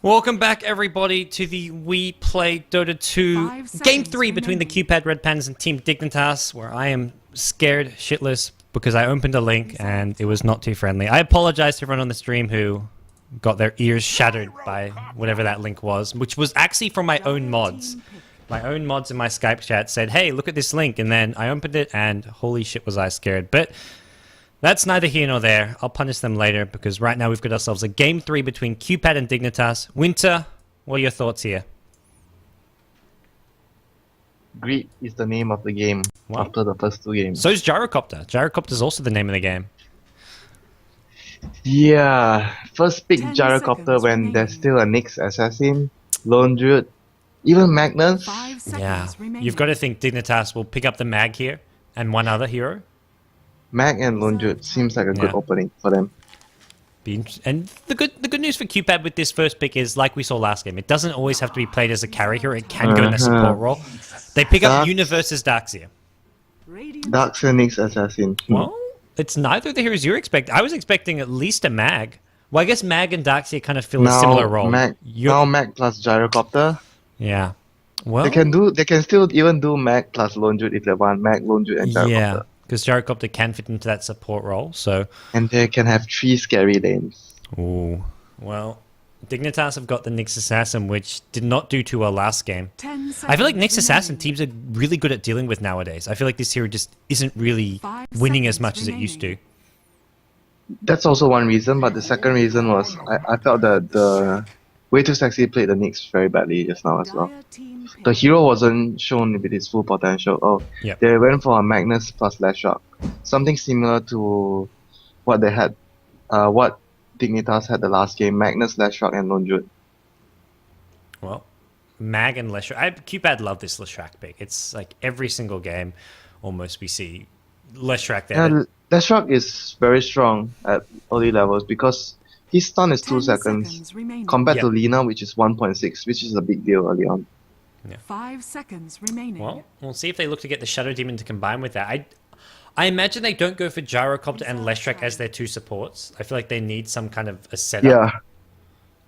Welcome back, everybody, to the We Play Dota 2 Game 3 between the QPad Red Pandas and Team Dignitas, where I am scared shitless because I opened a link and it was not too friendly. I apologize to everyone on the stream who got their ears shattered by whatever that link was, which was actually from my own mods. My own mods in my Skype chat said, hey, look at this link, and then I opened it and holy shit was I scared. But that's neither here nor there. I'll punish them later because right now we've got ourselves a Game 3 between QPad and Dignitas. Winter, what are your thoughts here? Greed is the name of the game after the first two games. So is Gyrocopter. Gyrocopter is also the name of the game. Yeah, first pick Gyrocopter when there's still a Nyx Assassin, Lone Druid, even Magnus. Yeah, you've got to think Dignitas will pick up the Mag here and one other hero. Mag and Lone Druid seems like a good opening for them. And the good news for QPad with this first pick is, like we saw last game, it doesn't always have to be played as a carry hero. It can go in a support role. They pick up Universe's Darkseer. Darkseer Nyx Assassin. Well, it's neither of the heroes you're expecting. I was expecting at least a Mag. Well, I guess Mag and Darkseer kind of fill a similar role. Now Mag plus Gyrocopter. Yeah. Well, they can still even do Mag plus Lone Druid if they want. Mag, Lone Druid, and Gyrocopter. Yeah. Because Gyrocopter can fit into that support role, so... And they can have 3 scary lanes. Ooh. Well, Dignitas have got the Nyx Assassin, which did not do too well last game. I feel like Nyx Assassin teams are really good at dealing with nowadays. I feel like this hero just isn't really winning as much as it used to. That's also one reason, but the second reason was I felt that the Way Too Sexy played the Nyx very badly just now as well. The hero wasn't shown with its full potential. They went for a Magnus plus Lashrock. Something similar to what they had, what Dignitas had the last game, Magnus, Lashrock, and Lone Druid. Well, Mag and Lashrock. QPad love this Lashrock pick. It's like every single game, almost, we see Lashrock there. Yeah, Lashrock is very strong at early levels because his stun is 2 seconds compared to Lina, which is 1.6, which is a big deal early on. Yeah. 5 seconds remaining. Well, we'll see if they look to get the Shadow Demon to combine with that. I imagine they don't go for Gyrocopter and Leshrac as their 2 supports. I feel like they need some kind of a setup. Yeah.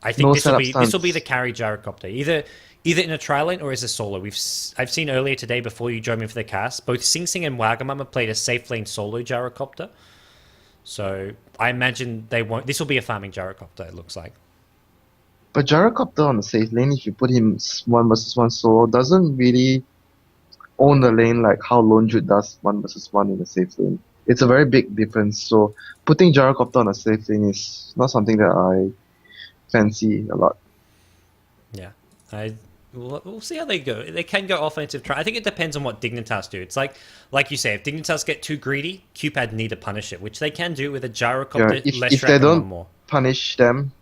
I think this will be the carry Gyrocopter, either in a tri lane or as a solo. I've seen earlier today before you joined me for the cast, both Sing Sing and Wagamama played a safe lane solo Gyrocopter. So I imagine they won't. This will be a farming Gyrocopter. It looks like. But Gyrocopter on the safe lane, if you put him 1 versus 1 solo, doesn't really own the lane like how Lone Druid does 1 versus 1 in the safe lane. It's a very big difference. So putting Gyrocopter on a safe lane is not something that I fancy a lot. Yeah, we'll see how they go. They can go offensive try. I think it depends on what Dignitas do. It's like you say, if Dignitas get too greedy, QPad need to punish it, which they can do with a Gyrocopter. If they don't punish them,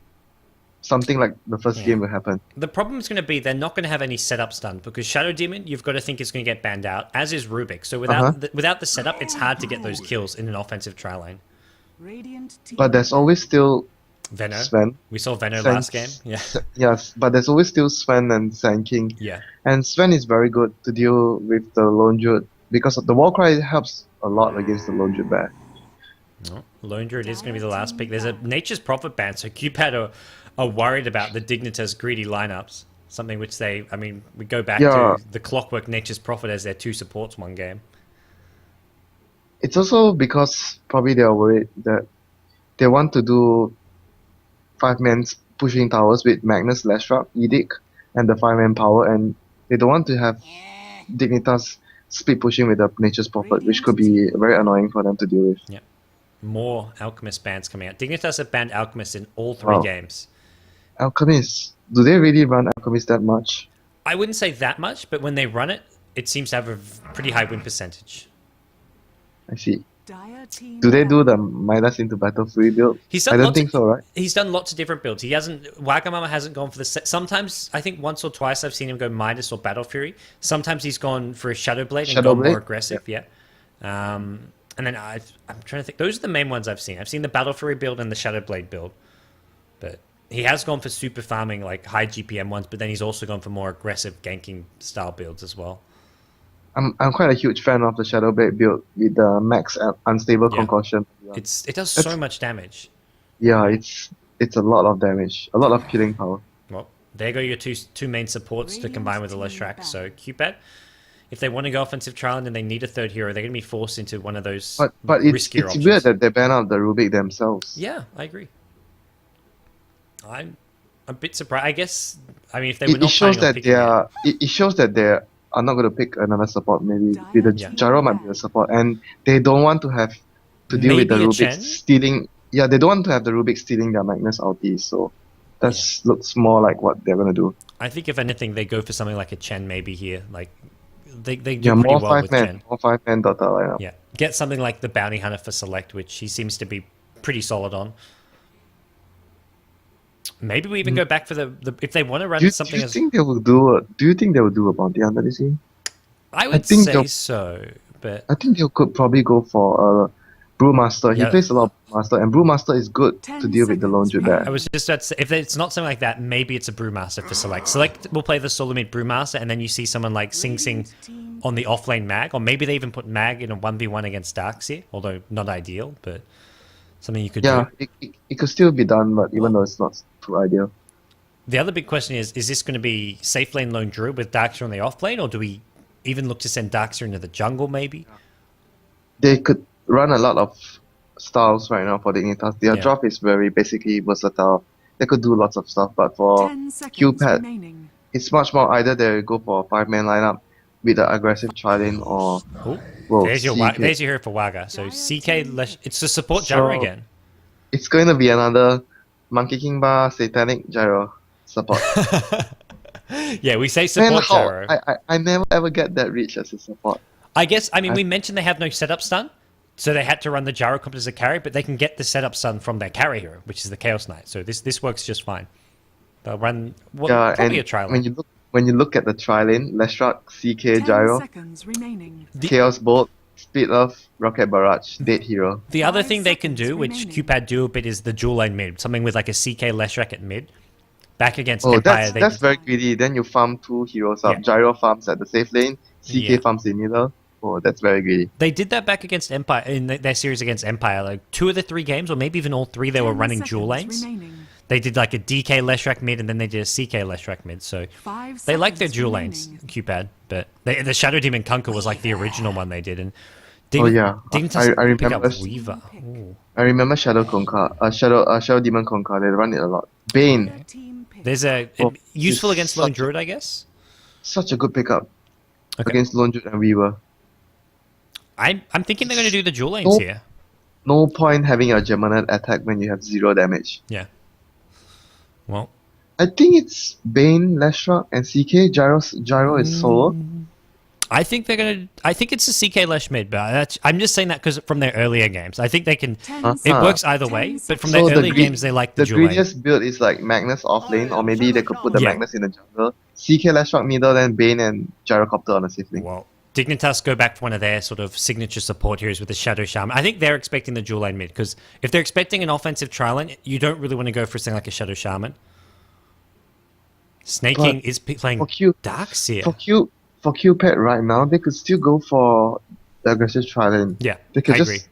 something like the first game will happen. The problem is going to be they're not going to have any setup stun because Shadow Demon, you've got to think, is going to get banned out, as is Rubik. So without the setup, it's hard to get those kills in an offensive tri lane. But there's always still Venno. Sven. We saw Venno last game. Yeah. Yes, but there's always still Sven and Sand King. Yeah. And Sven is very good to deal with the Lone Druid because the Warcry helps a lot against the Lone Druid bear. No, Lone Druid is going to be the last pick. There's a Nature's Prophet ban, so QPad are worried about the Dignitas greedy lineups. Something which we go back to the Clockwork Nature's Prophet as their 2 supports one game. It's also because probably they are worried that they want to do 5-man pushing towers with Magnus, Lashrock, Edict, and the 5-man power, and they don't want to have Dignitas speed pushing with the Nature's Prophet, which could be very annoying for them to deal with. Yeah. More Alchemist bans coming out. Dignitas have banned Alchemist in all 3 games. Alchemist. Do they really run Alchemist that much? I wouldn't say that much, but when they run it, it seems to have a pretty high win percentage. I see. Do they do the Midas into Battle Fury build? I don't think so, right? He's done lots of different builds. Wagamama hasn't gone for the set. Sometimes, I think once or twice I've seen him go Midas or Battle Fury. Sometimes he's gone for a Shadow Blade and gone more aggressive, and then I'm trying to think. Those are the main ones I've seen. I've seen the Battle Fury build and the Shadow Blade build. But he has gone for super farming, like high GPM ones, but then he's also gone for more aggressive ganking style builds as well. I'm quite a huge fan of the Shadow Blade build with the max unstable concussion. It does so much damage. Yeah, it's a lot of damage, a lot of killing power. Well, There go your two main supports to combine with the Leshrac. So QPad, if they want to go offensive trial and they need a third hero, they're going to be forced into one of those But it's riskier options. weird that they ban out the Rubik themselves. Yeah, I agree. I'm a bit surprised. I guess, I mean, if they were not It shows planning on that picking they are. It shows that they are not going to pick another support. Maybe the Yeah. Gyro might be a support, and they don't want to have to deal with the Maybe a Rubik Chen? stealing. Yeah, they don't want to have the Rubik stealing their Magnus ultis. So that looks more like what they're going to do. I think if anything, they go for something like a Chen maybe here. Like, they do Yeah, pretty more well with Chen. more 5-man Dota lineup. Yeah, get something like the Bounty Hunter for Select, which he seems to be pretty solid on. Maybe we even go back for the if they want to run Do you something as... think they will do? Do you think they will do a Bounty Hunter this game? I would think say they'll- so, but I think they could probably go for Brewmaster. He Yeah. plays a lot of Brewmaster, and Brewmaster is good 10 to deal with the lone seconds Druid I there. was just about to say, if it's not something like that, maybe it's a Brewmaster for Select. Select will play the solo mid Brewmaster, and then you see someone like Sing Sing on the offlane Mag, or maybe they even put Mag in a 1v1 against Darkseer, although not ideal, but something you could Yeah, do. it could still be done, but even though it's not too ideal. The other big question is this going to be safe lane lone Druid with Darkseer on the offlane, or do we even look to send Darkseer into the jungle maybe? They could run a lot of styles right now for Dignitas. Their Yeah. drop is very basically versatile. They could do lots of stuff, but for 10 seconds QPad, remaining. it's much more either they go for a 5-man lineup with the aggressive Trident or Oh, well, there's your CK. there's your hero for Waga. So CK, it's the support So- Gyro again. It's going to be another Monkey King Bar Satanic Gyro support. Yeah, we say Man, support how, Gyro. I never ever get that reach as a support. I guess, I mean, we mentioned they have no setup stun, so they had to run the Gyrocopter as a carry, but they can get the setup stun from their carry hero, which is the Chaos Knight. So this works just fine. They'll run Yeah, probably and a trial. when you look at the tri-lane, Leshrac, CK, 10 Gyro, seconds remaining. Chaos Bolt, Speed Love, Rocket Barrage, Dead Hero. The other 5 thing they can do, seconds which remaining. QPad do a bit, is the dual lane mid, something with like a CK Leshrac at mid. Back against Oh, Empire, that's very greedy. Then you farm two heroes up. Yeah. Gyro farms at the safe lane, CK Yeah. farms in middle. Oh, that's very greedy. they did that back against Empire in their series against Empire. Like 2 of the 3 games, or maybe even all 3, they were 10 running dual seconds lanes. remaining. They did like a DK Leshrac mid, and then they did a CK Leshrac mid. So 5 they like their seconds dual remaining. lanes, QPad, but the Shadow Demon Conquer was like the original one they did. And Oh, yeah. Dignitas I pick up remember- Weaver. Ooh. I remember Shadow Conquer, Shadow Demon Conquer. They run it a lot. Bane, Their team pick. There's a Oh, useful it's against Lone such- Druid, I guess. such a good pickup Okay. against Lone Druid and Weaver. I'm thinking they're going to do the dual lanes Nope. here. No point having a Gemini attack when you have 0 damage. Yeah. Well, I think it's Bane, Leshrac, and CK. Gyro is solo. I think they're going to. I think it's a CK Lesh mid, but I'm just saying that because from their earlier games, I think they can. 10 Uh-huh. It seconds. works either way, but from their So the early greed- games, they like the The dual lane. greediest build is like Magnus off lane, or maybe they could put the Yeah. Magnus in the jungle. CK Leshrac middle, then Bane and Gyrocopter on the safe lane. Well, Dignitas go back to one of their sort of signature support heroes with the Shadow Shaman. I think they're expecting the dual lane mid because if they're expecting an offensive trial lane, you don't really want to go for something like a Shadow Shaman. Snaking But is playing For Q, Darkseer. for QPad right now, they could still go for the aggressive tri-lane. Yeah, They could I just agree.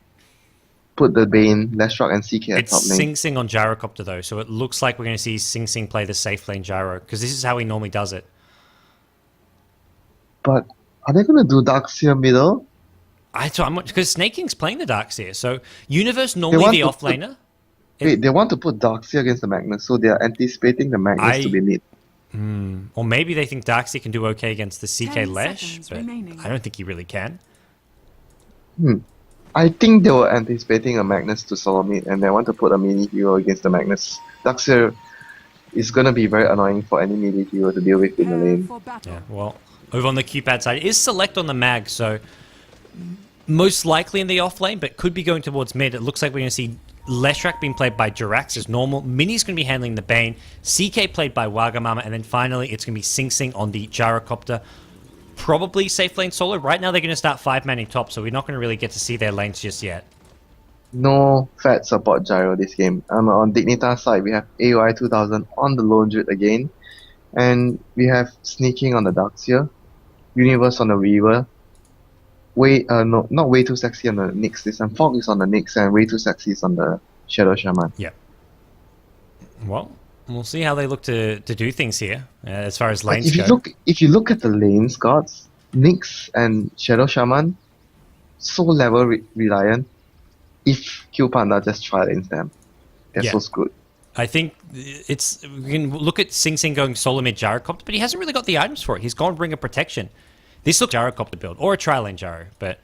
put the Bane, Leshrac, and CK at It's top lane. Sing Sing on Gyrocopter though, so it looks like we're going to see Sing Sing play the safe lane Gyro because this is how he normally does it. But are they gonna do Darkseer middle? I'm because Snaking's playing the Darkseer, so Universe normally want the to off put- laner. Wait, they want to put Darkseer against the Magnus, so they are anticipating the Magnus to be mid. Or maybe they think Darkseer can do okay against the CK 10 Lesh, seconds but remaining. I don't think he really can. I think they were anticipating a Magnus to solo mid, and they want to put a mini hero against the Magnus. Darkseer is gonna be very annoying for any melee hero to deal with in the Prepare lane. for battle. Yeah, well, over on the QPad side, it is Select on the mag, so most likely in the off lane, but could be going towards mid. It looks like we're going to see Leshrac being played by Jirax as normal. Mini's going to be handling the Bane. CK played by Wagamama, and then finally it's going to be Sing Sing on the Gyrocopter. Probably safe lane solo. Right now they're going to start 5-manning top, so we're not going to really get to see their lanes just yet. No fat support Gyro this game. On Dignitas side, we have AOI 2000 on the Lone Druid again, and we have Sneaking on the Darkseer, Universe on the Weaver, not way too sexy on the Nyx this time. Fog is on the Nyx, and way too sexy is on the Shadow Shaman. Well, We'll see how they look to do things here as far as But lanes if you go. look at the lanes, gods, Nyx and Shadow Shaman, so level reliant. If QPanda just try lanes them, they're Yeah. so screwed. I think we can look at Sing Sing going solo mid Gyrocopter, but he hasn't really got the items for it. He's gone Ring of Protection. This looks Gyrocopter build or a tri-lane Gyro, but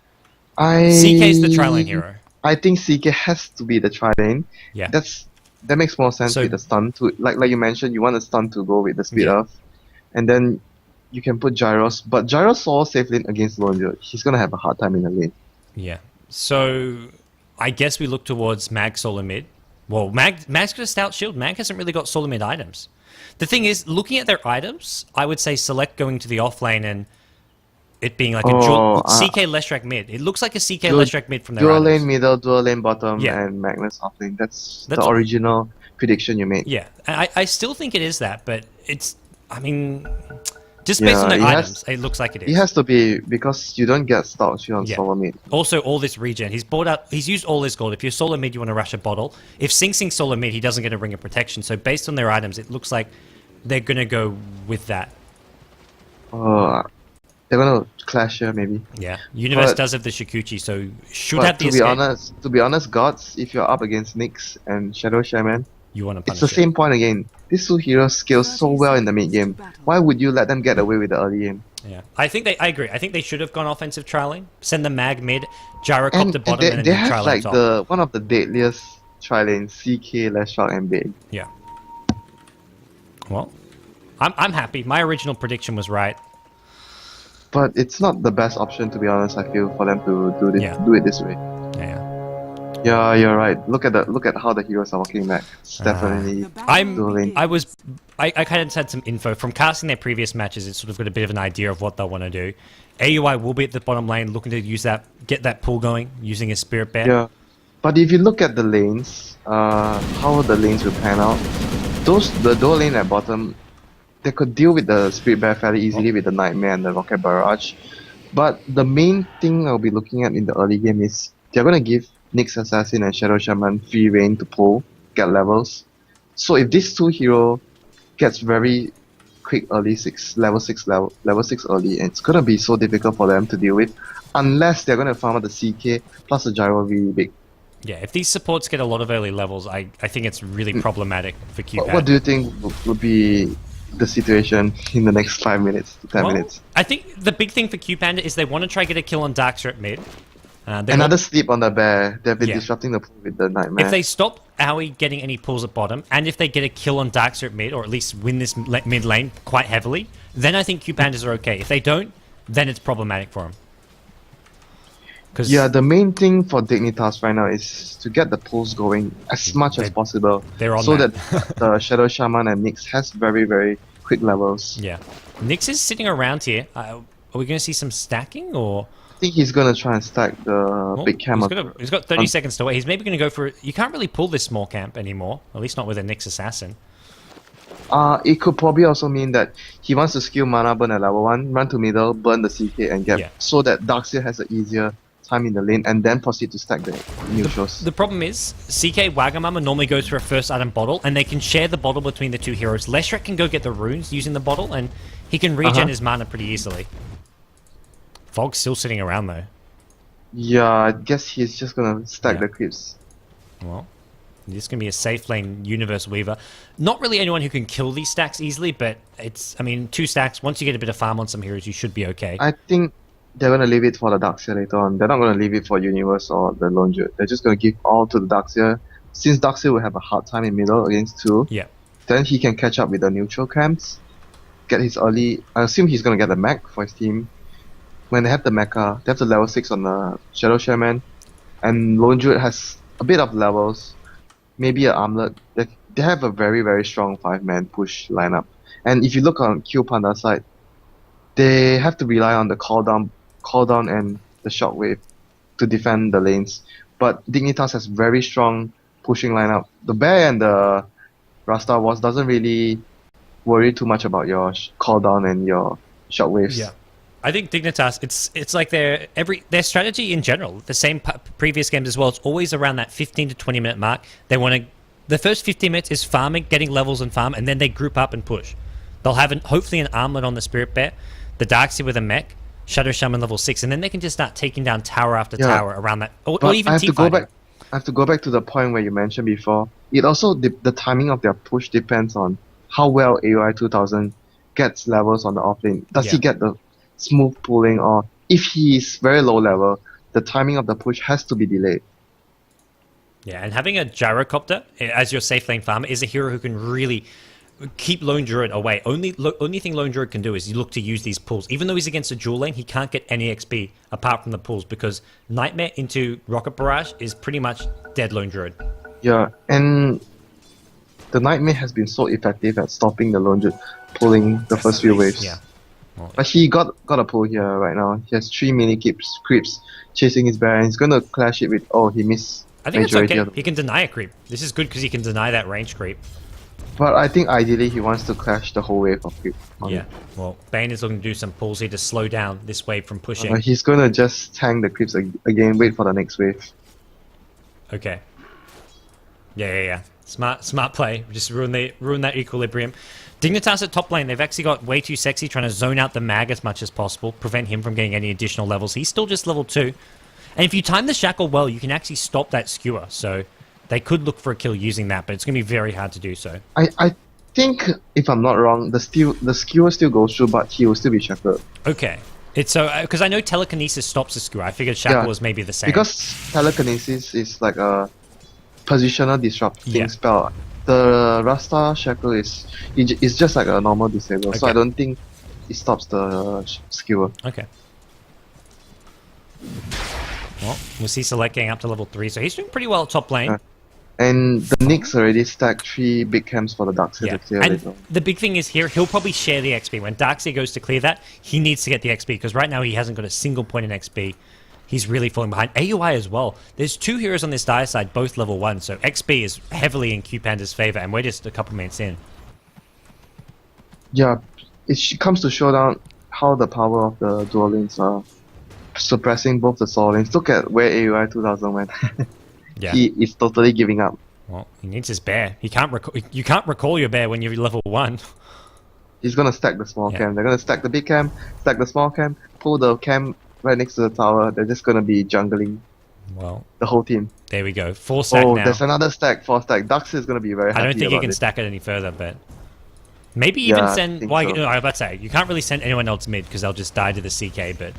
CK's the tri-lane hero. I think CK has to be the tri lane. Yeah. That makes more sense So- with the stun to like you mentioned. You want the stun to go with the speed Yeah. up, and then you can put Gyros. But Gyros solo safe lane against Lonjo. He's gonna have a hard time in the lane. Yeah. So I guess we look towards Mag solo mid. Well, Mag's got a stout shield. Mag hasn't really got solo mid items. The thing is, looking at their items, I would say select going to the off lane and it being like a dual CK Leshrac mid. It looks like a CK Leshrac mid from their Dual items. lane middle, dual lane bottom, Yeah. and Magnus off lane. That's That's the what- original prediction you made. Yeah, and I still think it is that, but it's, I mean, just based on Yeah, the it items, it looks like it is. It has to be because you don't get stocks on Yeah. solo mid. Also, all this regen, he's used all his gold. If you're solo mid, you want to rush a bottle. If Sing Sing solo mid, he doesn't get a ring of protection. So based on their items, it looks like they're gonna go with that. They're gonna clash here maybe. Yeah, Universe But- does have the Shikuchi, so should But have the to be escape. to be honest, gods, if you're up against Nyx and Shadow Shaman, You want to it's punish the same point again. These two heroes scale so well in the mid game. Why would you let them get away with the early game? it. Yeah, I agree. I think they should have gone offensive trialing. Send the mag mid, And, Gyrocopter bottom, they, and they then have trial like top. the one of the deadliest tri lanes, CK, Leshrac, and Big. Yeah. Well, I'm happy. My original prediction was right. But it's not the best option to be honest. I feel for them to Yeah. do it this way. Yeah. Yeah, you're right. Look at how the heroes are walking back. It's definitely The battle I'm- Dueling. begins. I kind of had some info from casting their previous matches. It's sort of got a bit of an idea of what they'll want to do. AUI will be at the bottom lane, looking to use get that pull going, using his Spirit Bear. yeah. But if you look at the lanes, how the lanes will pan out, the dual lane at bottom, they could deal with the Spirit Bear fairly easily with the Nightmare and the Rocket Barrage. But the main thing I'll be looking at in the early game is they're gonna give Nyx Assassin and Shadow Shaman free reign to pull, get levels. So if this two hero gets very quick early level 6 early, and it's gonna be so difficult for them to deal with unless they're gonna farm out the CK plus the Gyro really big. Yeah, if these supports get a lot of early levels, I think it's really problematic for QPandas. What do you think would be the situation in the next 5 minutes to 10 Well, minutes? I think the big thing for QPanda is they want to try to get a kill on Darkster at mid. They Another want- sleep on the bear. They've been Yeah. disrupting the pool with the Nightmare. if they stop Aoi getting any pulls at bottom, and if they get a kill on Darkster at mid, or at least win this mid lane quite heavily, then I think QPandas are okay. If they don't, then it's problematic for them. Yeah, the main thing for Dignitas right now is to get the pulls going as much as possible. they're on so that. the Shadow Shaman and Nyx has very, very quick levels. Yeah. Nyx is sitting around here. Are we going to see some stacking, or... I think he's gonna try and stack the Well, big camp. he's got 30 seconds to wait. He's maybe going to go for... You can't really pull this small camp anymore. At least not with a Nyx Assassin. It could probably also mean that he wants to skill mana burn at level 1, run to middle, burn the CK and get Yeah. so that Darkseer has an easier time in the lane and then proceed to stack the neutrals. The problem is, CK Wagamama normally goes for a first item bottle, and they can share the bottle between the two heroes. Leshrac can go get the runes using the bottle, and he can regen his mana pretty easily. Fog's still sitting around, though. Yeah, I guess he's just gonna stack Yeah. the creeps. Well, this can be a safe lane Universe Weaver. Not really anyone who can kill these stacks easily, but it's... I mean, 2 stacks, once you get a bit of farm on some heroes, you should be okay. I think they're gonna leave it for the Darkseer later on. They're not gonna leave it for Universe or the Lone Druid. They're just gonna give all to the Darkseer. Since Darkseer will have a hard time in middle against 2, Yeah. then he can catch up with the neutral camps, get his early... I assume he's gonna get the mech for his team. When they have the mecha, they have the level 6 on the Shadow Shaman, and Lone Druid has a bit of levels, maybe an armlet. They have a very, very strong 5-man push lineup. And if you look on QPandas side, they have to rely on the call down and the shockwave to defend the lanes. But Dignitas has very strong pushing lineup. The Bear and the Rasta Wars doesn't really worry too much about your call down and your shockwaves. Yeah. I think Dignitas, it's like their strategy in general, the same previous games as well, it's always around that 15 to 20 minute mark. They want to The first 15 minutes is farming, getting levels and farm, and then they group up and push. They'll have hopefully an armlet on the Spirit Bear, the Darkseer with a mech, Shadow Shaman level 6, and then they can just start taking down tower after tower around that, or even I have team to go fighting. back. I have to go back to the point where you mentioned before. It also the timing of their push depends on how well AOI 2000 gets levels on the offlane. Does he get the smooth pulling, or if he's very low level, the timing of the push has to be delayed. Yeah, and having a gyrocopter as your safe lane farmer is a hero who can really keep Lone Druid away. Only thing Lone Druid can do is look to use these pulls. Even though he's against a dual lane, he can't get any XP apart from the pulls because Nightmare into Rocket Barrage is pretty much dead Lone Druid. Yeah, and the Nightmare has been so effective at stopping the Lone Druid pulling the first few waves. Yeah. Well, But he got a pull here right now. He has 3 mini creeps chasing his bear, and he's gonna clash it with. Oh, he missed. I think it's majority okay. of He can deny a creep. This is good because he can deny that range creep. But I think ideally he wants to clash the whole wave of creep. Yeah. Well, Bane is looking to do some pulls here to slow down this wave from pushing. He's gonna just tank the creeps again, wait for the next wave. Okay. Yeah. Smart play. Just ruin that equilibrium. Dignitas at top lane, they've actually got way too sexy trying to zone out the mag as much as possible, prevent him from getting any additional levels. He's still just level 2. And if you time the shackle well, you can actually stop that skewer. So they could look for a kill using that, but it's going to be very hard to do so. I think, if I'm not wrong, the skewer still goes through, but he will still be shackled. Okay. It's so because I know telekinesis stops the skewer. I figured shackle was maybe the same. Because telekinesis is like a positional disrupting Yeah. spell. The Rasta shackle is just like a normal disable, so Okay. I don't think it stops the skewer. Okay. Well, we'll see Select getting up to level 3, so he's doing pretty well at top lane. Yeah. And the Nyx already stacked 3 big camps for the Darkseer Yeah, to clear and later. the big thing is here, he'll probably share the XP. When Darkseer goes to clear that, he needs to get the XP, because right now he hasn't got a single point in XP. He's really falling behind. AUI as well. There's 2 heroes on this dire side, both level 1, so XP is heavily in QPandas' favor, and we're just a couple minutes in. Yeah, comes to show down how the power of the dual lanes are suppressing both the soul lanes. Look at where AUI 2000 went. Yeah. He is totally giving up. Well, he needs his bear. You can't recall your bear when you're level 1. He's gonna stack the small Yeah. cam. They're gonna stack the big cam, stack the small cam, pull the cam right next to the tower. They're just gonna be jungling Well, the whole team. there we go. 4 stack Oh, now. there's another stack, 4 stack. Darkseer is gonna be very happy I don't think you about can it. stack it any further, but maybe even Yeah, I send. think Well, so. no, I was about to say you can't really send anyone else mid because they'll just die to the CK. But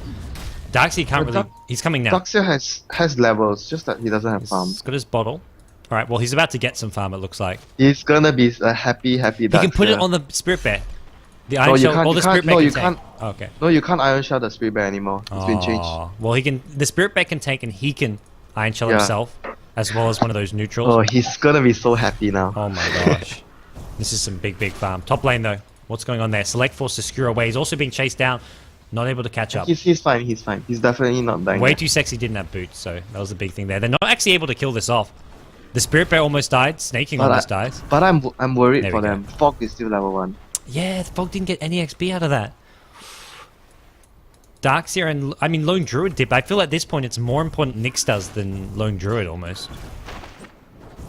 Darkseer can't But really. He's coming now. Darkseer has levels, just that he doesn't have farm. He's got his bottle. All right. Well, he's about to get some farm. It looks like He's gonna be a happy Darkseer. he can put it on the Spirit Bear. The Iron No, you Shell. can't- Or the you Spirit can't- Bear no, can you take. can't. Oh, okay. No, you can't Iron Shell the Spirit Bear anymore. It's been changed. Oh, well, he can. The Spirit Bear can take, and he can Iron Shell Yeah. himself, as well as one of those neutrals. Oh, he's gonna be so happy now. Oh my gosh. This is some big farm. Top lane though. What's going on there? Select forced to skewer away. He's also being chased down. Not able to catch up. He's fine. He's fine. He's definitely not dying. Way yet. too sexy didn't have boots, so that was the big thing there. They're not actually able to kill this off. The Spirit Bear almost died. Snaking almost dies. But I'm worried There for we go. them. Fog is still level 1. Yeah, the Fog didn't get any XP out of that. Darkseer and... I mean, Lone Druid did, but I feel at this point it's more important Nyx does than Lone Druid almost.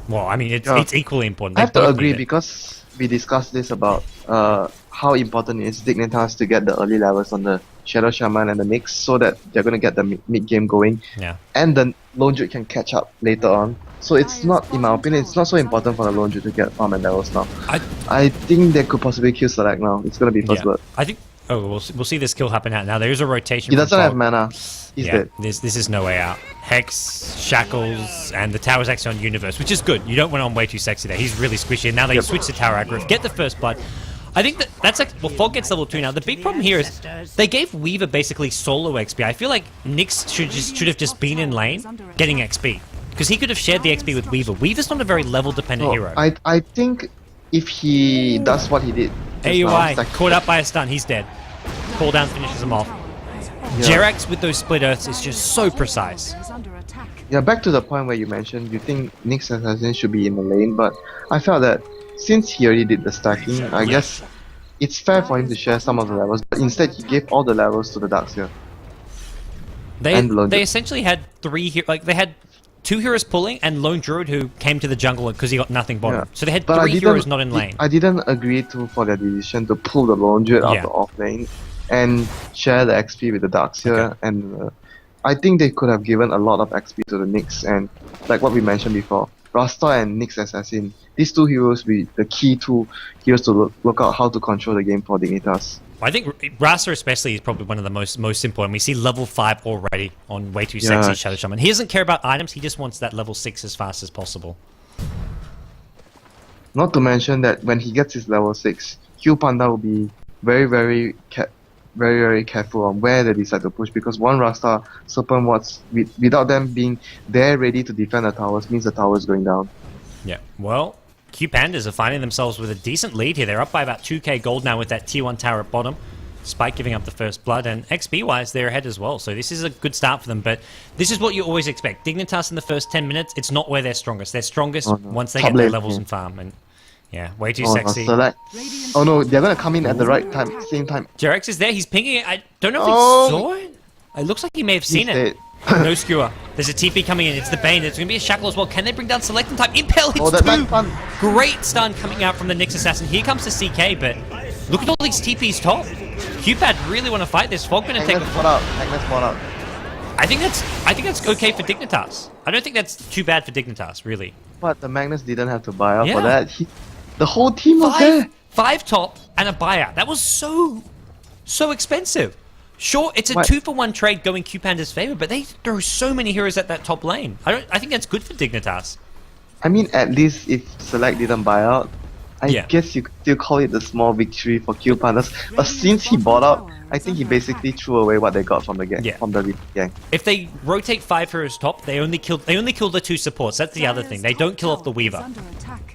Well, I mean, it's equally important. I They have to both agree need it. because we discussed this about how important it is Dignitas to get the early levels on the Shadow Shaman and the Nyx so that they're gonna get the mid game going. Yeah. And the Lone Druid can catch up later on. So it's not, in my opinion, it's not so important for the Lone Druid to get farm and levels now. I think they could possibly kill Select now. It's gonna be first blood. I think... Oh, we'll see this kill happen out. Now, there is a rotation. He from doesn't have Fog. mana. He's dead. This is no way out. Hex, Shackles, and the tower's actually on Universe, which is good. You don't want on way too sexy there. He's really squishy. And now they switch to tower aggro. Get the first blood. I think that's like... Well, Fog gets level 2 now. The big problem here is they gave Weaver basically solo XP. I feel like Nyx should have just been in lane getting XP. Because he could have shared the XP with Weaver. Weaver's not a very level-dependent hero. I think if he does what he did just now, AUI, stack- caught up by a stun. He's dead. Call down finishes him off. Jerax with those split earths is just so precise. Yeah, back to the point where you mentioned you think Nyx Assassin should be in the lane, but I felt that since he already did the stacking, I guess it's fair for him to share some of the levels, but instead he gave all the levels to the Darkseer. And Lone They Druid. essentially had 3 here, like they had 2 heroes pulling and Lone Druid who came to the jungle because he got nothing bottom. Yeah. So they had But 3 heroes not in lane. I didn't agree for their decision to pull the Lone Druid out Yeah. the off lane and share the XP with the Darkseer. Okay. And I think they could have given a lot of XP to the Nyx, and like what we mentioned before, Rasta and Nyx Assassin, these 2 heroes will be the key 2 heroes to look out how to control the game for Dignitas. I think Rasa especially is probably one of the most important. We see level 5 already on Way Too Yeah. Sexy Shadow Shaman. He doesn't care about items, he just wants that level 6 as fast as possible. Not to mention that when he gets his level 6, QPanda will be very careful on where they decide to push, because one Rasta Serpent Wards, without them being there ready to defend the towers, means the tower is going down. Yeah, well, QPandas are finding themselves with a decent lead here. They're up by about 2k gold now with that tier 1 tower at bottom, despite giving up the first blood, and XP-wise, they're ahead as well. So this is a good start for them, but this is what you always expect. Dignitas in the first 10 minutes, it's not where they're strongest. They're strongest once they Top get their lane, levels yeah. and farm, and yeah, Way Too Oh, Sexy. select. Oh no, they're gonna come in at the right time, same time. Jerex is there, he's pinging it. I don't know if Oh. he saw it. It looks like he may have seen He's it. dead. No skewer. There's a TP coming in. It's the Bane. It's going to be a Shackle as well. Can they bring down Select in time? Impale hits Oh, that 2. back stun. Great stun coming out from the Nyx Assassin. Here comes the CK, but look at all these TPs top. QPad really want to fight this. Fog going to take Agnes bought out. Agnes bought out. I think that's okay for Dignitas. I don't think that's too bad for Dignitas, really. But the Magnus didn't have to buy out Yeah. for that. The whole team was there. 5 top and a buyout. That was so expensive. Sure, it's a What? 2-for-1 trade going QPanda's favor, but they throw so many heroes at that top lane. I think that's good for Dignitas. I mean, at least if Select didn't buy out, I Yeah. guess you could still call it a small victory for QPandas. But since he bought out, I think he basically threw away what they got from the gang. Yeah. From the gang. If they rotate 5 heroes top, they only kill the 2 supports. That's the other thing. They don't kill off the Weaver,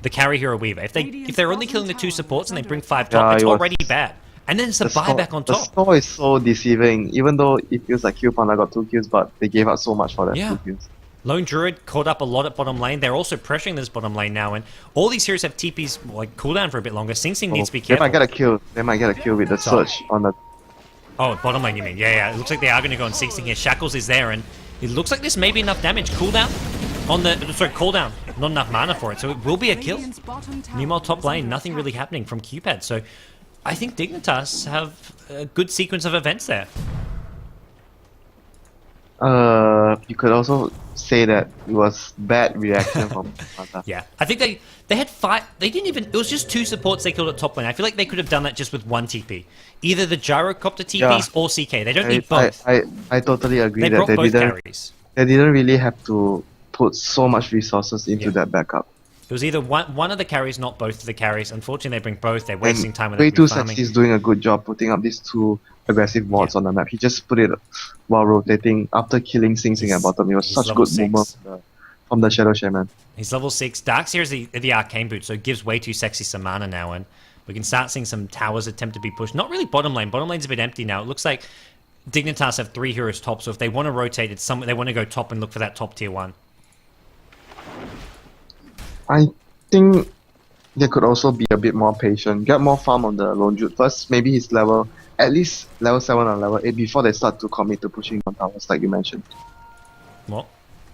the carry hero Weaver. If they're only killing the 2 supports and they bring 5 top, Yeah, it's it was- already bad. And then it's a buyback on The top. score is so deceiving, even though it feels like QPanda got 2 kills, but they gave out so much for that Yeah. 2 kills. Lone Druid caught up a lot at bottom lane. They're also pressuring this bottom lane now, and all these heroes have TPs like cooldown for a bit longer. Sing Sing needs to be They careful. might get a kill. They might get a kill with the search on the. Oh, bottom lane you mean? Yeah. It looks like they are going to go on Sing Sing here. Shackles is there, and it looks like this may be enough damage. Cooldown on the cooldown. Not enough mana for it, so it will be a kill. Meanwhile, top lane, nothing really happening from QPad. So I think Dignitas have a good sequence of events there. You could also say that it was bad reaction from QPanda. Yeah, I think they had 5. They didn't even. It was just 2 supports they killed at top lane. I feel like they could have done that just with 1 TP, either the gyrocopter TPs Yeah. or CK. They don't need both. I totally agree They that brought they both didn't. carries. They didn't really have to put so much resources into Yeah. that backup. It was either one of the carries, not both of the carries. Unfortunately, they bring both. They're wasting time with Way Too farming. Sexy is doing a good job putting up these 2 aggressive wards on the map. He just put it while rotating after killing Sing Sing at bottom. It was He's such level good 6. movement from the Shadow Shaman. He's level 6. Darkseer is the arcane boot, so it gives Way Too Sexy some mana now, and we can start seeing some towers attempt to be pushed. Not really bottom lane. Bottom lane's a bit empty now. It looks like Dignitas have 3 heroes top, so if they want to rotate, they want to go top and look for that top tier 1. I think they could also be a bit more patient, get more farm on the Lone Druid first. Maybe he's at least level 7 or level 8 before they start to commit to pushing on towers, like you mentioned. Well,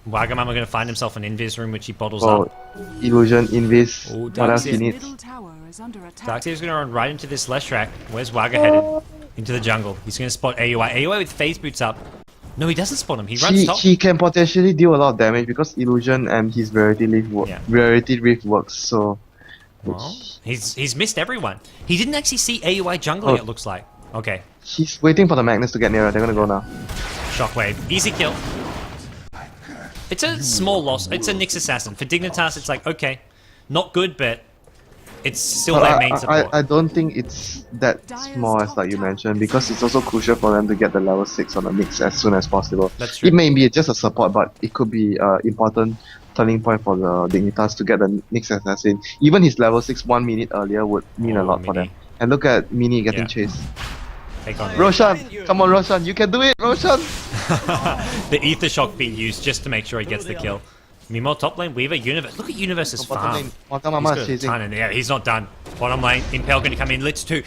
Wagamama going to find himself an invis room, which he bottles Oh, up. Illusion, Invis, Oh, what else he Darkseer. needs? Middle tower is under attack. Darkseer's going to run right into this Leshrac. Where's Waga headed? Into the jungle. He's going to spot AUI. AUI with phase boots up. No, he doesn't spot him. He runs top. He can potentially deal a lot of damage because Illusion and his Rarity Rift works, so... Well, he's missed everyone. He didn't actually see AUI jungling, it looks like. Okay. He's waiting for the Magnus to get nearer. They're gonna go now. Shockwave. Easy kill. It's a small loss. It's a Nyx Assassin. For Dignitas, it's like, okay. Not good, but it's still But their main support. I don't think it's that small as like you mentioned, because it's also crucial for them to get the level 6 on the mix as soon as possible. That's true. It may be just a support, but it could be important turning point for the Dignitas to get the Nyx Assassin. Even his level 6 1 minute earlier would mean a lot for them. And look at Mini getting Yeah. chased. Take on Roshan! Come on Roshan, you can do it, Roshan! the Ether Shock being used just to make sure he gets the kill. Meanwhile, top lane, Weaver, Universe. Look at Universe's Bottom farm. lane, Mata He's Mama got is a chasing. ton in there. He's not done. Bottom lane, Impale going to come in. Litz 2.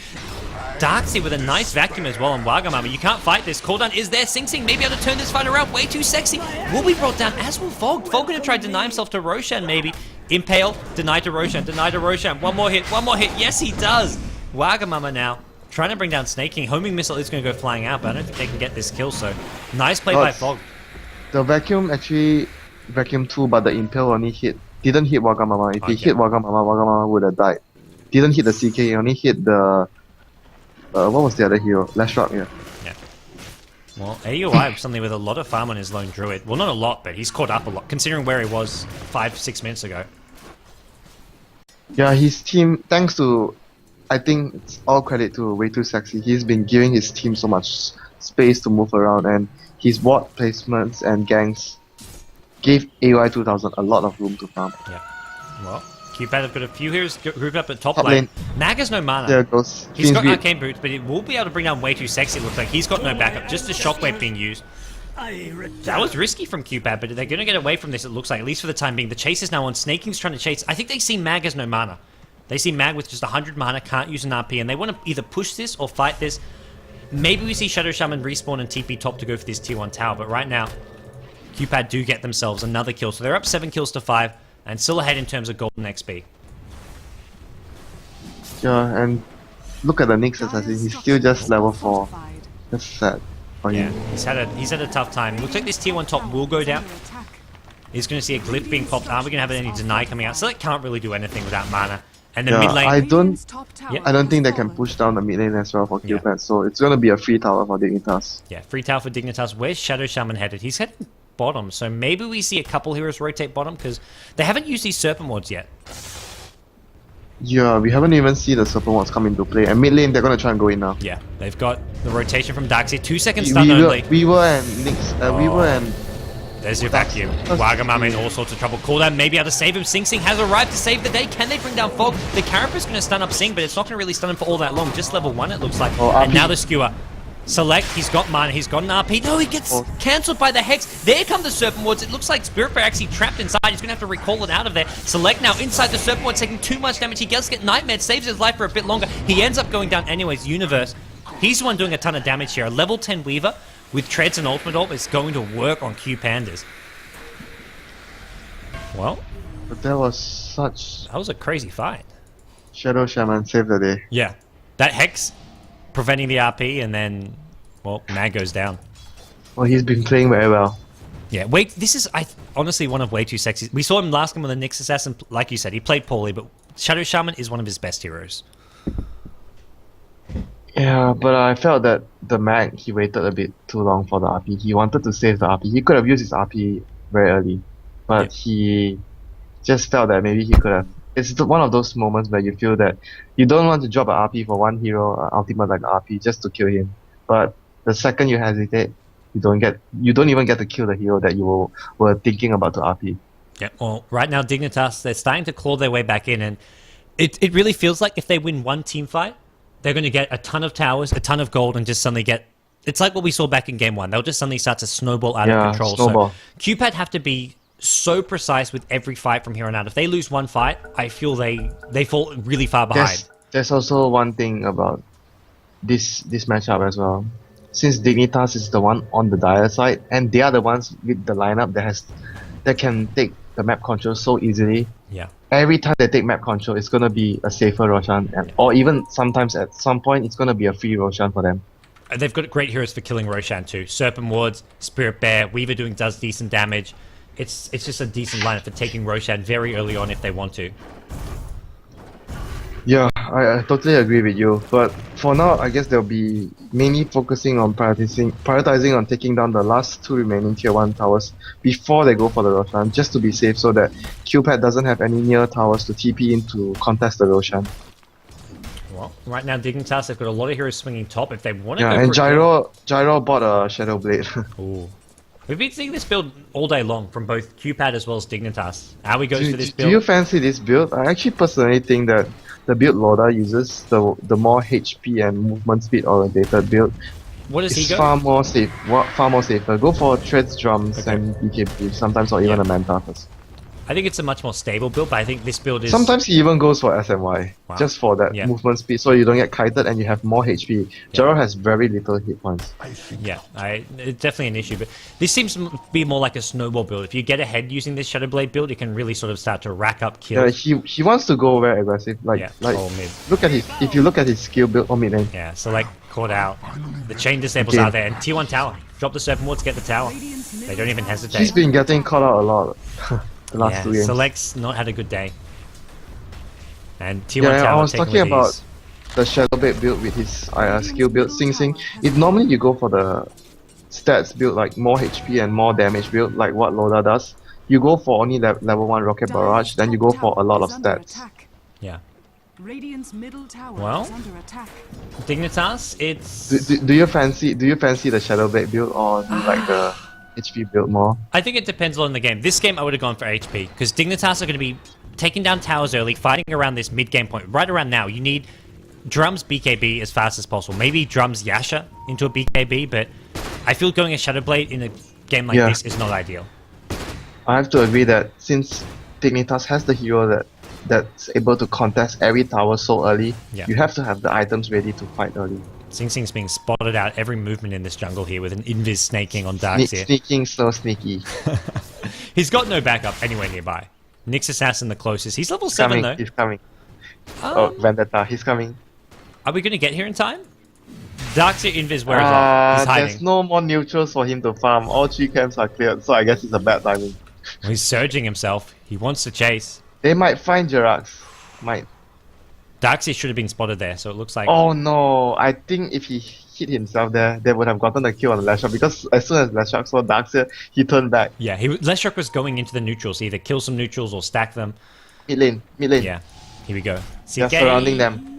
Darkseid with a nice vacuum as well on Wagamama. You can't fight this. Cooldown is there. Sing Sing may be able to turn this fight around. Way too sexy. Will be brought down, as will Fog. Fog going to try to deny himself to Roshan, maybe. Impale, deny to Roshan, deny to Roshan. One more hit, one more hit. Yes, he does. Wagamama now trying to bring down Snake King. Homing missile is going to go flying out, but I don't think they can get this kill, so nice play by Fog. The vacuum actually vacuum too, but the impale only didn't hit Wagamama. If he hit Wagamama, Wagamama would have died. Didn't hit the CK, he only hit the what was the other hero? Lashrock, yeah. Yeah. Well, AUI suddenly with a lot of farm on his lone druid. Well, not a lot, but he's caught up a lot, considering where he was 5-6 minutes ago. Yeah, his team, thanks to, I think it's all credit to Way Too Sexy. He's been giving his team so much space to move around, and his ward placements and ganks gave AUI 2000 a lot of room to farm. Yeah. Well, QPad have got a few heroes grouped up at top Top lane. lane. Mag has no mana. There goes. He's got Queen's Arcane Boots, but he will be able to bring down Way Too Sexy, it looks like. He's got no backup, just the Shockwave being used. That was risky from QPad, but they're going to get away from this, it looks like, at least for the time being. The chase is now on. Snake King's trying to chase. I think they see Mag has no mana. They see Mag with just 100 mana, can't use an RP, and they want to either push this or fight this. Maybe we see Shadow Shaman respawn and TP top to go for this tier 1 tower, but right now, QPad do get themselves another kill. So they're up 7 kills to 5, and still ahead in terms of golden XP. Yeah, and look at the Nyx assassin, he's still just level 4. That's sad for Yeah, him. he's had a tough time. Looks like this tier 1 top will go down. He's going to see a glyph being popped. Are we going to have any deny coming out? So that can't really do anything without mana. And the mid lane... I don't think they can push down the mid lane as well for QPad, so it's going to be a free tower for Dignitas. Yeah, free tower for Dignitas. Where's Shadow Shaman headed? He's heading bottom, so maybe we see a couple heroes rotate bottom, because they haven't used these Serpent Wards yet. Yeah, we haven't even seen the Serpent Wards come into play, and mid lane they're going to try and go in now. Yeah, they've got the rotation from Darkseid. 2 seconds stun only. Weaver and Nyx, Weaver and... There's your vacuum. Wagamama in all sorts of trouble. Cooldown may be able to save him. Sing Sing has arrived to save the day. Can they bring down Fog? The Carapace going to stun up Sing, but it's not going to really stun him for all that long. Just level 1 it looks like. And now the Skewer. Select, he's got mana, he's got an RP. No, he gets cancelled by the Hex. There come the Serpent Wards. It looks like Spirit Bear actually trapped inside. He's going to have to recall it out of there. Select now inside the Serpent Ward, taking too much damage. He does get Nightmare, saves his life for a bit longer. He ends up going down anyways. Universe. He's the one doing a ton of damage here. A level 10 Weaver with Treads and Ultimate Orb is going to work on QPandas. Well, But that was that was a crazy fight. Shadow Shaman saved the day. Yeah. That Hex preventing the RP, and then, well, Mag goes down. Well, he's been playing very well. Yeah, this is honestly one of Way Too Sexy. We saw him last game with the Nyx Assassin, like you said, he played poorly, but Shadow Shaman is one of his best heroes. Yeah, but I felt that the Mag, he waited a bit too long for the RP. He wanted to save the RP. He could have used his RP very early, but he just felt that maybe he could have. It's one of those moments where you feel that you don't want to drop an RP for one hero, ultimate like RP, just to kill him. But the second you hesitate, you don't even get to kill the hero that you were thinking about to RP. Yeah, well, right now Dignitas, they're starting to claw their way back in, and it really feels like if they win one team fight, they're going to get a ton of towers, a ton of gold, and just suddenly get... It's like what we saw back in Game 1. They'll just suddenly start to snowball out of control. Snowball. So QPad have to be so precise with every fight from here on out. If they lose one fight, I feel they fall really far behind. There's also one thing about this matchup as well. Since Dignitas is the one on the dire side, and they are the ones with the lineup that can take the map control so easily. Yeah. Every time they take map control, it's gonna be a safer Roshan, or even sometimes at some point it's gonna be a free Roshan for them. They've got great heroes for killing Roshan too. Serpent Wards, Spirit Bear, Weaver does decent damage. It's just a decent lineup for taking Roshan very early on if they want to. Yeah, I totally agree with you. But for now, I guess they'll be mainly focusing on prioritizing on taking down the last two remaining tier 1 towers before they go for the Roshan, just to be safe so that QPad doesn't have any near towers to TP in to contest the Roshan. Well, right now Dignitas, they've got a lot of heroes swinging top if they want to go and for Gyro bought a Shadow Blade. Ooh. We've been seeing this build all day long from both QPad as well as Dignitas. How he goes for this build. Do you fancy this build? I actually personally think that the build Loda uses, the more HP and movement speed orientated build, what does he go? far more safer. Go for Treads, Drums, and BKB sometimes, or even a Manta first. I think it's a much more stable build, but I think this build is... Sometimes he even goes for SMY, Wow. just for that Yeah. movement speed, so you don't get kited and you have more HP. Gerald has very little hit points. Yeah, it's definitely an issue, but this seems to be more like a snowball build. If you get ahead using this Shadow Blade build, it can really sort of start to rack up Yeah, kills. he wants to go very aggressive. Like or mid. look at his, if you look at his skill build on mid lane. Yeah, so like caught out. The chain disables Okay. out there, and tier 1 tower. Drop the serpent wards, get the tower. They don't even hesitate. He's been getting caught out a lot the last 2 games. Select's not had a good day. And tier 1 Yeah, tower I was taking talking with about ease. the Shadow Blade build with his skill build, Sing Sing. If normally you go for the stats build, like more HP and more damage build, like what Loda does, you go for only level 1 Rocket Barrage, then you go for a lot of stats. Yeah. Radiant's middle tower Well, is under attack. Dignitas, it's... Do you fancy the Shadow Blade build or do you like the HP build more? I think it depends on the game. This game I would have gone for HP, because Dignitas are going to be taking down towers early, fighting around this mid-game point. Right around now, you need Drums BKB as fast as possible. Maybe Drums Yasha into a BKB, but I feel going a Shadow Blade in a game like this is not ideal. I have to agree that since Dignitas has the hero that's able to contest every tower so early, you have to have the items ready to fight early. Sing Sing's being spotted out every movement in this jungle here with an invis snaking on Darkseer. Sneaking, so sneaky. He's got no backup anywhere nearby. Nyx Assassin the closest. He's level 7 though. He's coming. Oh, Vendetta, he's coming. Are we going to get here in time? Darkseer invis where is he? He's hiding. There's no more neutrals for him to farm. All 3 camps are cleared, so I guess it's a bad timing. Well, he's surging himself. He wants to chase. They might find Jirax. Might. Darkseer should have been spotted there, so it looks like... Oh no, I think if he hit himself there, they would have gotten a kill on Lashok, because as soon as Lashok saw Darkseer, he turned back. Yeah, Leshok was going into the neutrals, either kill some neutrals or stack them. Mid lane. Yeah, here we go. They're surrounding them.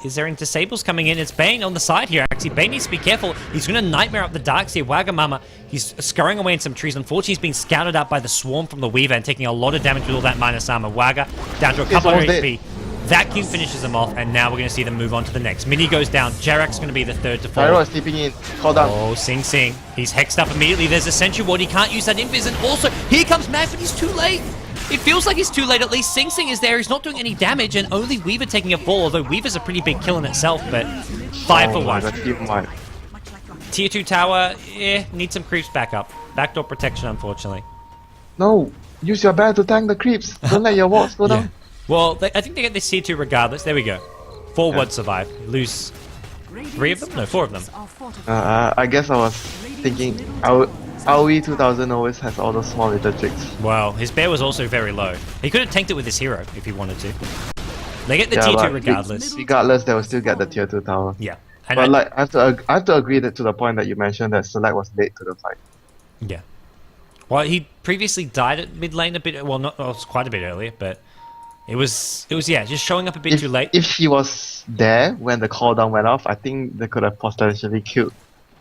Is there any disables coming in? It's Bane on the side here, actually. Bane needs to be careful. He's going to Nightmare up the Darkseer. Wagamama, he's scurrying away in some trees. Unfortunately, he's being scouted out by the Swarm from the Weaver and taking a lot of damage with all that minus armor. Waga down to a couple of HP. That Q finishes them off, and now we're going to see them move on to the next. Mini goes down. Jarak's going to be the third to fall. Pyro is sleeping in. Call down. Oh, Sing Sing. He's hexed up immediately. There's a Sentry Ward. He can't use that invis. And also, here comes Mag, but he's too late. It feels like he's too late. At least Sing Sing is there. He's not doing any damage, and only Weaver taking a fall. Although Weaver's a pretty big kill in itself, but 5 for 1. Tier 2 tower, needs some creeps back up. Backdoor protection, unfortunately. No, use your bear to tank the creeps. Don't let your wards go down. Well, I think they get this tier 2 regardless. There we go. 4 wards survive. Lose 3 of them? No, 4 of them. I guess I was thinking, AoE 2000 always has all those small little tricks. Well, his bear was also very low. He could have tanked it with his hero if he wanted to. They get the tier 2 regardless. Regardless, they will still get the tier 2 tower. Yeah. But like, I have to agree that to the point that you mentioned that Select was late to the fight. Yeah. Well, he previously died at mid lane a bit. Well, it was quite a bit earlier, but it was just showing up a bit too late. If he was there when the cooldown went off, I think they could have potentially killed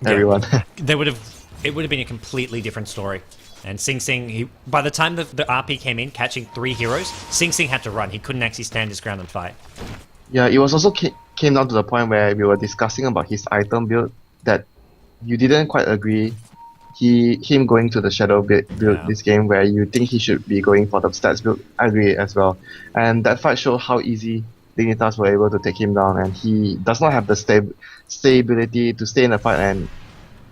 everyone. It would have been a completely different story. And Sing Sing, by the time the RP came in, catching 3 heroes, Sing Sing had to run. He couldn't actually stand his ground and fight. Yeah, it was also came down to the point where we were discussing about his item build that you didn't quite agree. Him going to the Shadow build this game, where you think he should be going for the stats build. I agree as well. And that fight showed how easy Dignitas were able to take him down, and he does not have the stability to stay in the fight and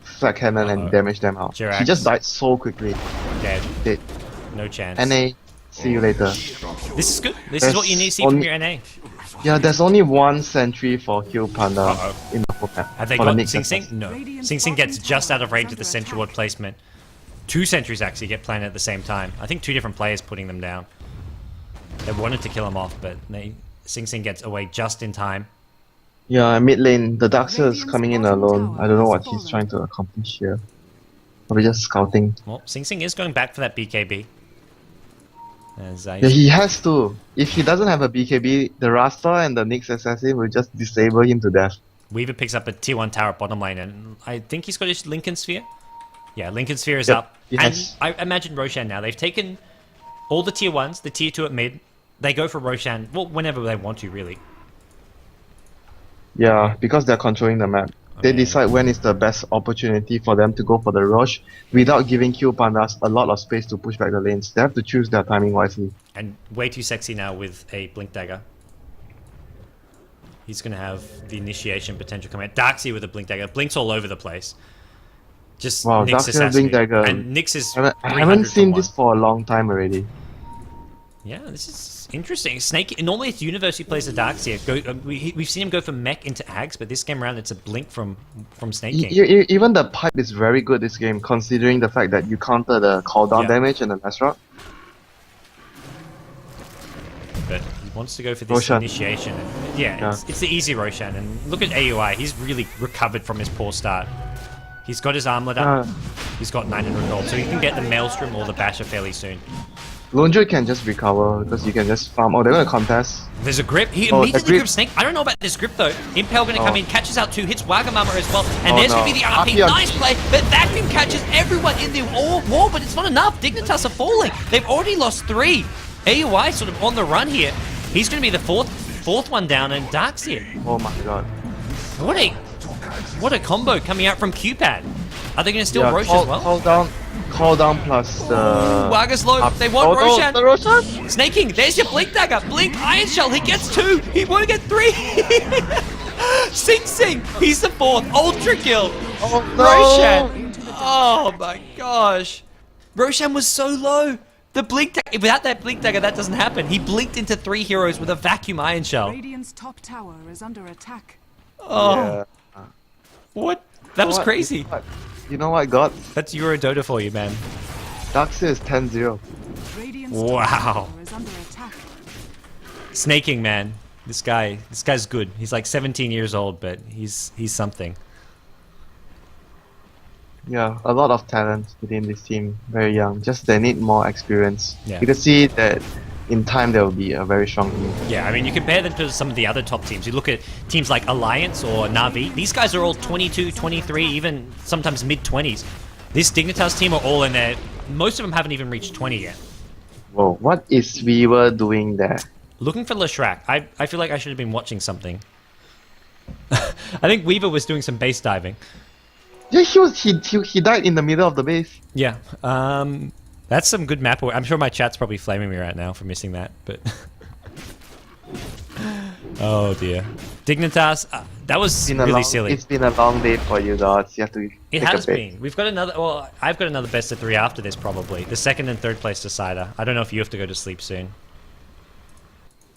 flag cannon and damage them out. Jirax. He just died so quickly. Dead. No chance. NA, see you later. This is good. This is what you need to see from your NA. Yeah, there's only 1 sentry for QPandas in the whole map. Have they got Sing Sing? No. Sing Sing gets just out of range of the sentry ward placement. 2 sentries actually get planted at the same time. I think 2 different players putting them down. They wanted to kill him off, but Sing Sing gets away just in time. Yeah, mid lane, the Darkseer is coming in alone. I don't know what he's trying to accomplish here. Probably just scouting. Well, Sing Sing is going back for that BKB. Yeah, he has to. If he doesn't have a BKB, the Rasta and the Nyx Assassin will just disable him to death. Weaver picks up a tier 1 tower at bottom lane, and I think he's got his Lincoln Sphere. Yeah, Lincoln Sphere is up. And I imagine Roshan now. They've taken all the tier 1s, the tier 2 at mid. They go for Roshan, well, whenever they want to, really. Yeah, because they're controlling the map. they mean, decide when is the best opportunity for them to go for the rush without giving QPandas a lot of space to push back the lanes. They have to choose their timing wisely. And way too sexy now with a Blink Dagger. He's going to have the initiation potential coming out. Darkseid with a Blink Dagger. Blink's all over the place. Just Wow, Nyx Darkseid Blink Dagger. And Nyx is I 300 haven't to seen 1. this for a long time already. Yeah, this is interesting. Snake. Normally it's Universe who plays the Darkseid. We've seen him go from mech into Ags, but this game around it's a Blink from Snake King. Even the pipe is very good this game, considering the fact that you counter the cooldown damage and the last rock. But he wants to go for this Roshan. initiation. And yeah, it's the easy Roshan. And look at AUI. He's really recovered from his poor start. He's got his armlet up. He's got 900 gold, so he can get the Maelstrom or the Basher fairly soon. Laundry can just recover because you can just farm. Oh, they're gonna contest. There's a grip. He Oh, immediately a grip. grips Snake. I don't know about this grip though. Impale gonna come in, catches out 2, hits Wagamama as well, and Oh, there's no. gonna be the RP. RP on- Nice play, but Vacuum catches everyone in the wall, but it's not enough. Dignitas are falling. They've already lost 3. AUI sort of on the run here. He's gonna be the fourth one down, and Darkseid. Oh my god. What a combo coming out from QPad. Are they gonna steal Roche as well? Call down plus the... Waga's low. They want Oh, Roshan. the Roshan? Snaking, there's your Blink Dagger. Blink Iron Shell. He gets 2. He won't get 3. Sing. He's the 4th. Ultra kill. Oh no! Roshan. Oh my gosh. Roshan was so low. The Blink Dagger. Without that Blink Dagger, that doesn't happen. He blinked into 3 heroes with a vacuum Iron Shell. Radiant's top tower is under attack. Oh. Yeah. What? That was What? crazy. You know what, God? That's Euro Dota for you, man. Darkseid is 10-0. Radiant's Wow. top tower is under attack. Snaking, man. This guy's good. He's like 17 years old, but he's something. Yeah, a lot of talent within this team. Very young. Just they need more experience. Yeah. You can see that in time there will be a very strong team. Yeah, I mean, you compare them to some of the other top teams. You look at teams like Alliance or Na'Vi. These guys are all 22, 23, even sometimes mid-20s. This Dignitas team are all in there. Most of them haven't even reached 20 yet. Whoa, what is Weaver doing there? Looking for Leshrac. I feel like I should have been watching something. I think Weaver was doing some base diving. Yeah, he died in the middle of the base. Yeah, that's some good map. I'm sure my chat's probably flaming me right now for missing that, but... Oh dear. Dignitas, that was really silly. It's been a long day for you guys. You have to It take a has break. been. We've got another. Well, I've got another best of 3 after this probably. The 2nd and 3rd place decider. I don't know if you have to go to sleep soon.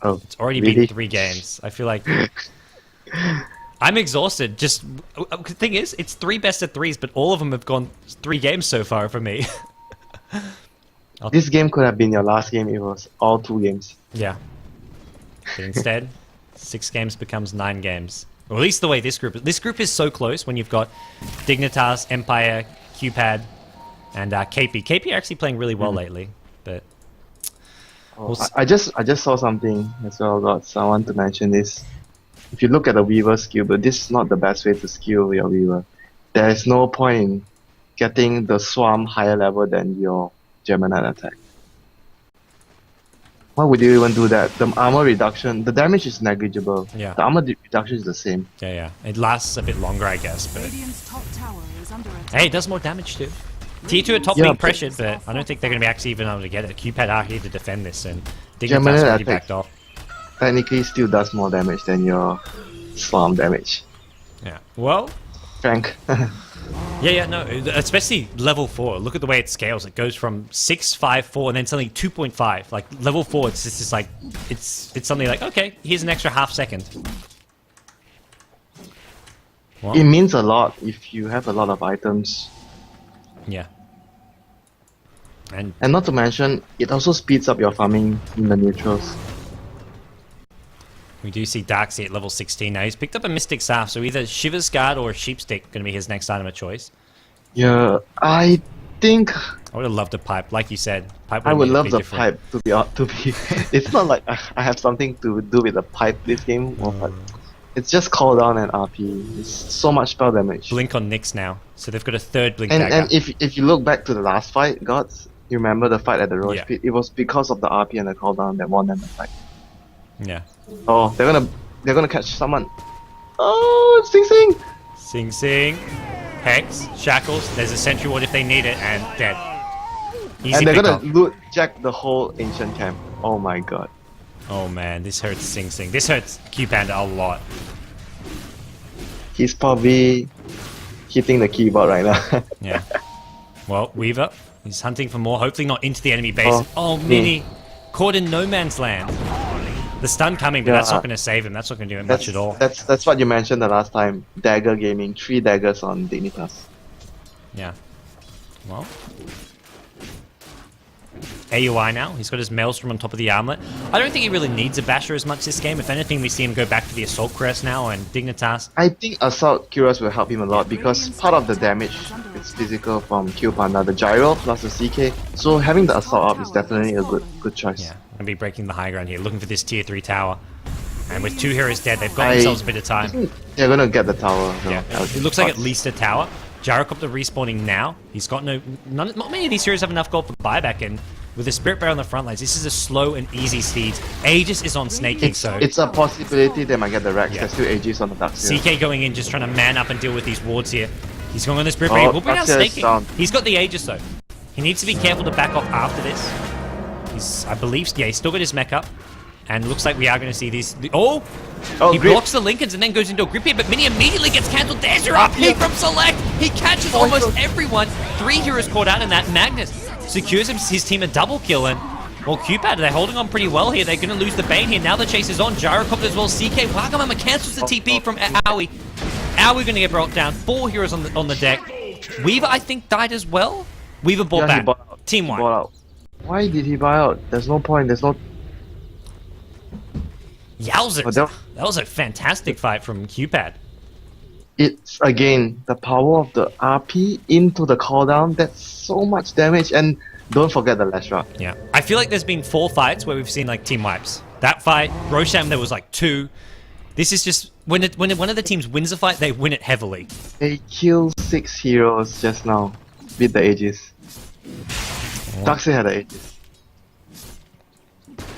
Oh, It's already really? been 3 games. I feel like I'm exhausted. Just the thing is, it's 3 best of 3s, but all of them have gone 3 games so far for me. This game could have been your last game. It was all 2 games. Yeah. But instead, 6 games becomes 9 games. Or at least the way this group is. This group is so close when you've got Dignitas, Empire, QPad, and KP. KP are actually playing really well lately, but Oh, I just saw something as well, God. So I want to mention this. If you look at the Weaver skill, but this is not the best way to skill your Weaver. There is no point in getting the Swarm higher level than your Gemini attack. Why would you even do that? The armor reduction, the damage is negligible. Yeah. The armor reduction is the same. yeah. It lasts a bit longer, I guess, but Radiant's top tower is under attack. hey, it does more damage too. Tier 2 at top Yeah, being but- pressured, but I don't think they're going to be actually even able to get it. QPad are here to defend this, and Gemini Dignitas already attack. backed off. Technically still does more damage than your Swarm damage. Yeah. Well, Frank. no, especially level 4. Look at the way it scales. It goes from 6, 5, 4, and then suddenly 2.5. Like, level 4, it's just like, it's something like, okay, here's an extra half second. Well, It means a lot if you have a lot of items. yeah. And And not to mention, it also speeds up your farming in the neutrals. we do see Darkseid at level 16 now. He's picked up a Mystic Staff, so either Shiver's Guard or Sheepstick going to be his next item of choice. Yeah, I think I would have loved a pipe, like you said. Pipe I would have love been the different. pipe to be. It's not like I have something to do with the pipe this game, but it's just call down and RP. It's so much spell damage. Blink on Nyx now, so they've got a 3rd Blink And Dagger. if you look back to the last fight, gods, you remember the fight at the Roche Yeah. pit? It was because of the RP and the call down that won them the fight. Yeah. Oh, they're gonna catch someone. Oh, Sing Sing! Sing Sing. Hex. Shackles. There's a sentry ward if they need it, and dead. Easy And they're pick gonna up. loot jack the whole ancient camp. Oh my god. Oh man, this hurts Sing Sing. This hurts QPanda a lot. He's probably hitting the keyboard right now. Yeah. Well, Weaver, he's hunting for more. Hopefully not into the enemy base. Oh, Oh, Mini. Caught in no man's land. The stun coming, but Yeah, that's not going to save him. That's not going to do him much at all. That's what you mentioned the last time. Dagger gaming, 3 daggers on Dignitas. Yeah. Well. AUI now. He's got his Maelstrom on top of the armlet. I don't think he really needs a Basher as much this game. If anything, we see him go back to the Assault Crest now and Dignitas. I think Assault Curious will help him a lot because part of the damage is physical from QPanda, the gyro plus the CK. So having the Assault up is definitely a good choice. Yeah. Going to be breaking the high ground here, looking for this tier 3 tower. And with 2 heroes dead, they've got themselves a bit of I time. think they're gonna get the tower. No, Yeah, it looks like at least a tower. Gyrocopter respawning now. He's got not many of these heroes have enough gold for buyback, and with the Spirit Bearer on the front lines, this is a slow and easy steed. Aegis is on snaking, so It's a possibility they might get the Rex. Yeah. There's still Aegis on the Darkseer. CK going in, just trying to man up and deal with these wards here. He's going on the Spirit Bearer. Oh, We'll bring out Darkseer is snaking. down. He's got the Aegis though. He needs to be careful to back off after this. I believe, yeah, he's still got his mech up. And looks like we are going to see these. Oh, he grip. blocks the Lincolns and then goes into a grip here, but Mini immediately gets cancelled. There's your RP from Select. He catches almost everyone. 3 heroes caught out in that. Magnus secures his team a double kill, and well, QPad, they're holding on pretty well here. They're going to lose the Bane here. Now the chase is on. Gyrocopter as well. CK Wagamama cancels the TP from Aoi. Aoi going to get brought down. 4 heroes on the deck. Weaver, I think, died as well. Weaver bought Yeah, he back. bought out. Team He wide. bought out. Why did he buy out? There's no point. There's no. Yowzers. Oh, That was a fantastic fight from QPad. It's again the power of the RP into the cooldown. That's so much damage, and don't forget the Lash Rock. Yeah. I feel like there's been 4 fights where we've seen like team wipes. That fight, Roshan, there was like 2. This is just when one of the teams wins a fight, they win it heavily. They killed 6 heroes just now with the Aegis. Darkseid had the Aegis.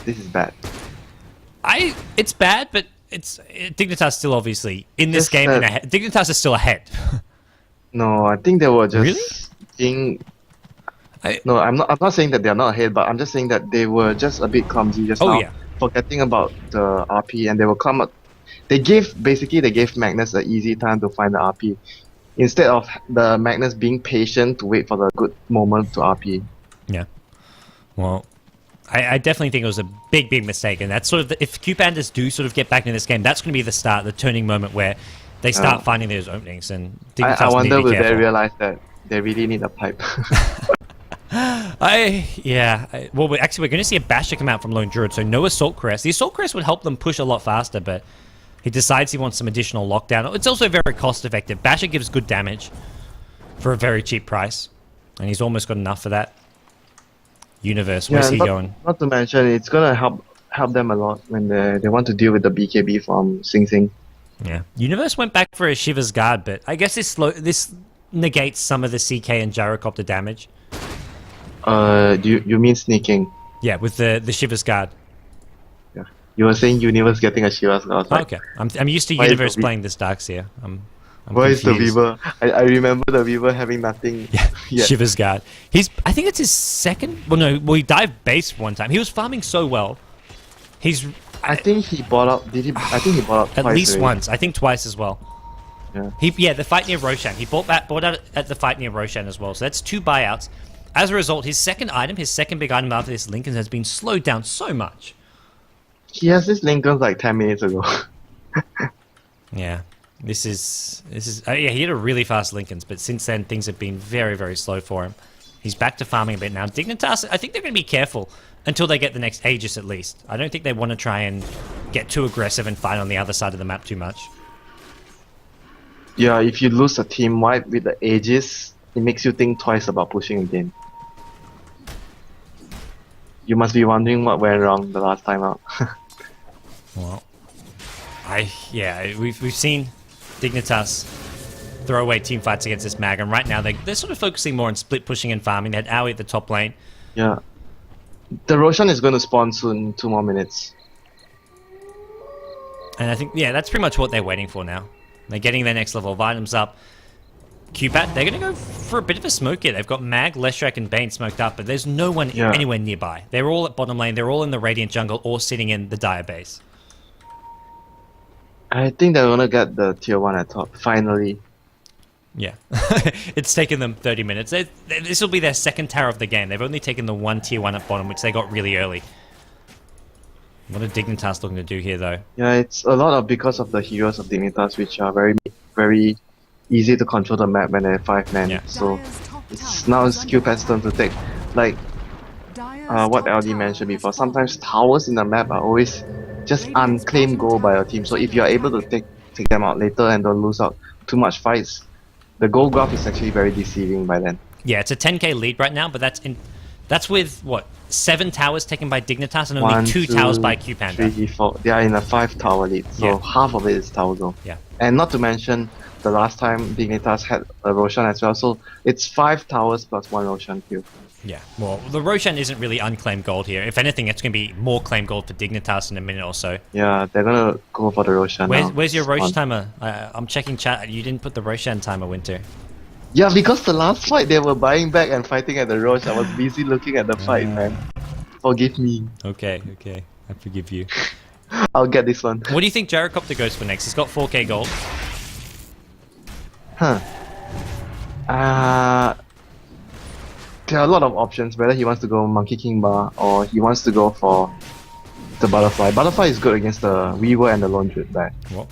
This is bad. It's bad, but Dignitas still obviously in this Just game. that- Dignitas is still ahead. No, I think they were just Really? being. I- No, I'm not saying that they are not ahead, but I'm just saying that they were just a bit clumsy just Oh, now, yeah. forgetting about the RP, and they will come up. They gave Magnus an easy time to find the RP, instead of the Magnus being patient to wait for the good moment to RP. Yeah. Well, I definitely think it was a big mistake, and that's sort of if QPandas do sort of get back into this game, that's going to be the start, the turning moment where they start finding those openings. And Dignitas I need wonder to be will they careful. realize that they really need a pipe. Well, actually, we're going to see a Basher come out from Lone Druid, so no Assault Crest. The Assault Crest would help them push a lot faster, but he decides he wants some additional lockdown. It's also very cost-effective. Basher gives good damage for a very cheap price, and he's almost got enough for that. Universe, where's he going? Not to mention, it's gonna help them a lot when they want to deal with the BKB from Sing Sing. Yeah. Universe went back for a Shiva's Guard, but I guess this negates some of the CK and Gyrocopter damage. You mean sneaking? Yeah, with the Shiva's Guard. Yeah. You were saying Universe getting a Shiva's Guard. Oh, okay. I'm used to Why is Universe the playing this Darkseer. I'm Why is the confused. Weaver? I remember the Weaver having nothing. Yeah, yet. Shiva's Guard. I think it's his second. Well, no, he dived base one time. He was farming so well. I think he bought out. I think he bought out At twice least already. once. I think twice as well. Yeah. The fight near Roshan. He bought out at the fight near Roshan as well. So that's 2 buyouts. As a result, his second big item after this Lincoln has been slowed down so much. He has this Lincolns like 10 minutes ago. Yeah. This is he had a really fast Lincolns, but since then things have been very, very slow for him. He's back to farming a bit now. Dignitas, I think they're going to be careful until they get the next Aegis at least. I don't think they want to try and get too aggressive and fight on the other side of the map too much. Yeah, if you lose a team wipe with the Aegis, it makes you think twice about pushing again. You must be wondering what went wrong the last time out. Well, we've seen Dignitas throw away team fights against this mag, and right now they're sort of focusing more on split pushing and farming. They had Aoi at the top lane. Yeah. The Roshan is going to spawn soon, 2 more minutes. And I think, that's pretty much what they're waiting for now. They're getting their next level of items up. QPad, they're going to go for a bit of a smoke here. They've got Mag, Leshrac, and Bane smoked up, but there's no one anywhere nearby. They're all at bottom lane. They're all in the Radiant jungle or sitting in the Dire base. I think they're gonna get the tier 1 at top, finally. Yeah. It's taken them 30 minutes. This will be their second tower of the game. They've only taken the one tier 1 at bottom, which they got really early. What are Dignitas looking to do here, though? Yeah, it's a lot of because of the heroes of Dignitas, which are very, very easy to control the map when they're 5 men. Yeah. So it's now QPandas' turn to take, like what LD mentioned before. Sometimes towers in the map are always just unclaimed goal by your team. So if you are able to take them out later and don't lose out too much fights, the goal graph is actually very deceiving by then. Yeah, it's a 10k lead right now, but that's with what, 7 towers taken by Dignitas and only 1, 2 towers by QPandas. 3, 4. They are in a 5 tower lead, so half of it is tower goal. Yeah. And not to mention the last time Dignitas had a Roshan as well, so it's 5 towers plus 1 Roshan kill. Yeah, well, the Roshan isn't really unclaimed gold here. If anything, it's going to be more claimed gold for Dignitas in a minute or so. Yeah, they're gonna go for the Roshan now. Where's your Rosh timer? I'm checking chat. You didn't put the Roshan timer, Winter. Yeah, because the last fight they were buying back and fighting at the Rosh. I was busy looking at the fight, man. Forgive me. Okay, I forgive you. I'll get this one. What do you think Gyrocopter goes for next? He's got 4k gold. Huh. There are a lot of options, whether he wants to go Monkey King Bar or he wants to go for the Butterfly. Butterfly is good against the Weaver and the Lone Druid back. What?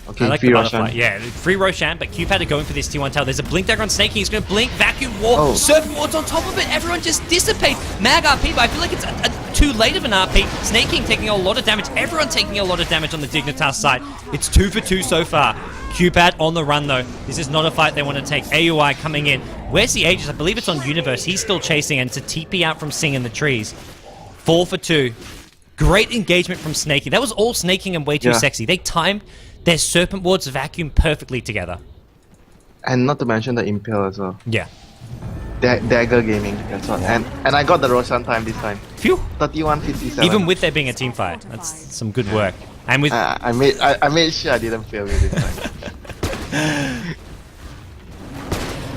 Okay, I like free the Roshan. Butterfly. Yeah, free Roshan, but QPad are going for this T1 tower. There's a Blink Dagger on Snake. He's going to Blink, Vacuum War, Serpent Ward's on top of it. Everyone just dissipates. Mag RP, but I feel like it's too late of an RP. Snake King taking a lot of damage. Everyone taking a lot of damage on the Dignitas side. It's 2 for 2 so far. QPad on the run, though. This is not a fight they want to take. AUI coming in. Where's the Aegis? I believe it's on Universe. He's still chasing, and it's a TP out from Sing in the trees. 4 for 2. Great engagement from Snakey. That was all Snaking and way too sexy. They timed their Serpent Ward's Vacuum perfectly together. And not to mention the Impale as well. Yeah. Dagger Gaming, that's what. And I got the Roshan time this time. Phew. 31:57. Even with there being a team fight. That's some good work. And with I made sure I didn't fail you this time.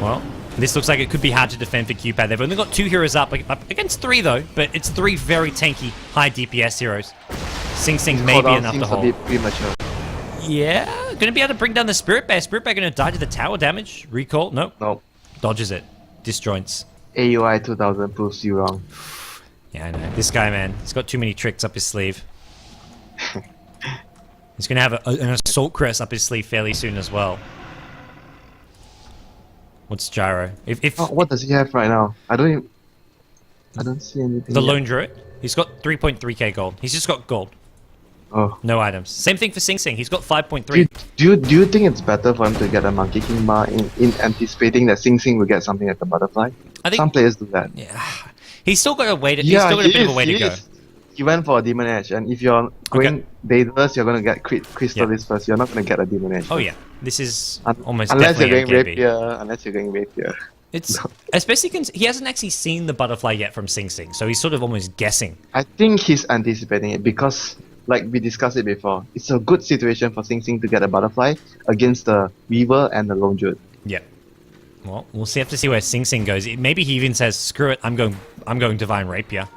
well, this looks like it could be hard to defend for QPad. They've only got 2 heroes up against 3 though, but it's 3 very tanky, high DPS heroes. Sing Sing may be enough to hold. Seems a bit premature. Yeah, gonna be able to bring down the Spirit Bear. Spirit Bear gonna die to the tower damage. Recall? Nope. Nope. Dodges it. Disjoints. AUI 2000 proves you wrong. Yeah, I know. This guy, man, he's got too many tricks up his sleeve. He's gonna have an Assault Crest up his sleeve fairly soon as well. What's Gyro? What does he have right now? I don't see anything. The yet. Lone Druid? He's got 3.3k gold. He's just got gold. Oh. No items. Same thing for Sing Sing. He's got 5.3. Do you think it's better for him to get a Monkey King Bar in anticipating that Sing Sing will get something like the Butterfly? I think some players do that. Yeah. He's still got a way to. He's still got a bit of a way to go. He went for a Demon Edge, and if you're going Daedalus, you're gonna get Crystallis first. You're not gonna get a Demon Edge. Oh yeah, this is almost unless you're definitely going AKB. Rapier. Unless you're going Rapier. It's especially he hasn't actually seen the Butterfly yet from Sing Sing, so he's sort of almost guessing. I think he's anticipating it because, like we discussed it before, it's a good situation for Sing Sing to get a Butterfly against the Weaver and the Lone Druid. Yeah. Well, we'll have to see where Sing Sing goes. Maybe he even says, "Screw it, I'm going Divine Rapier."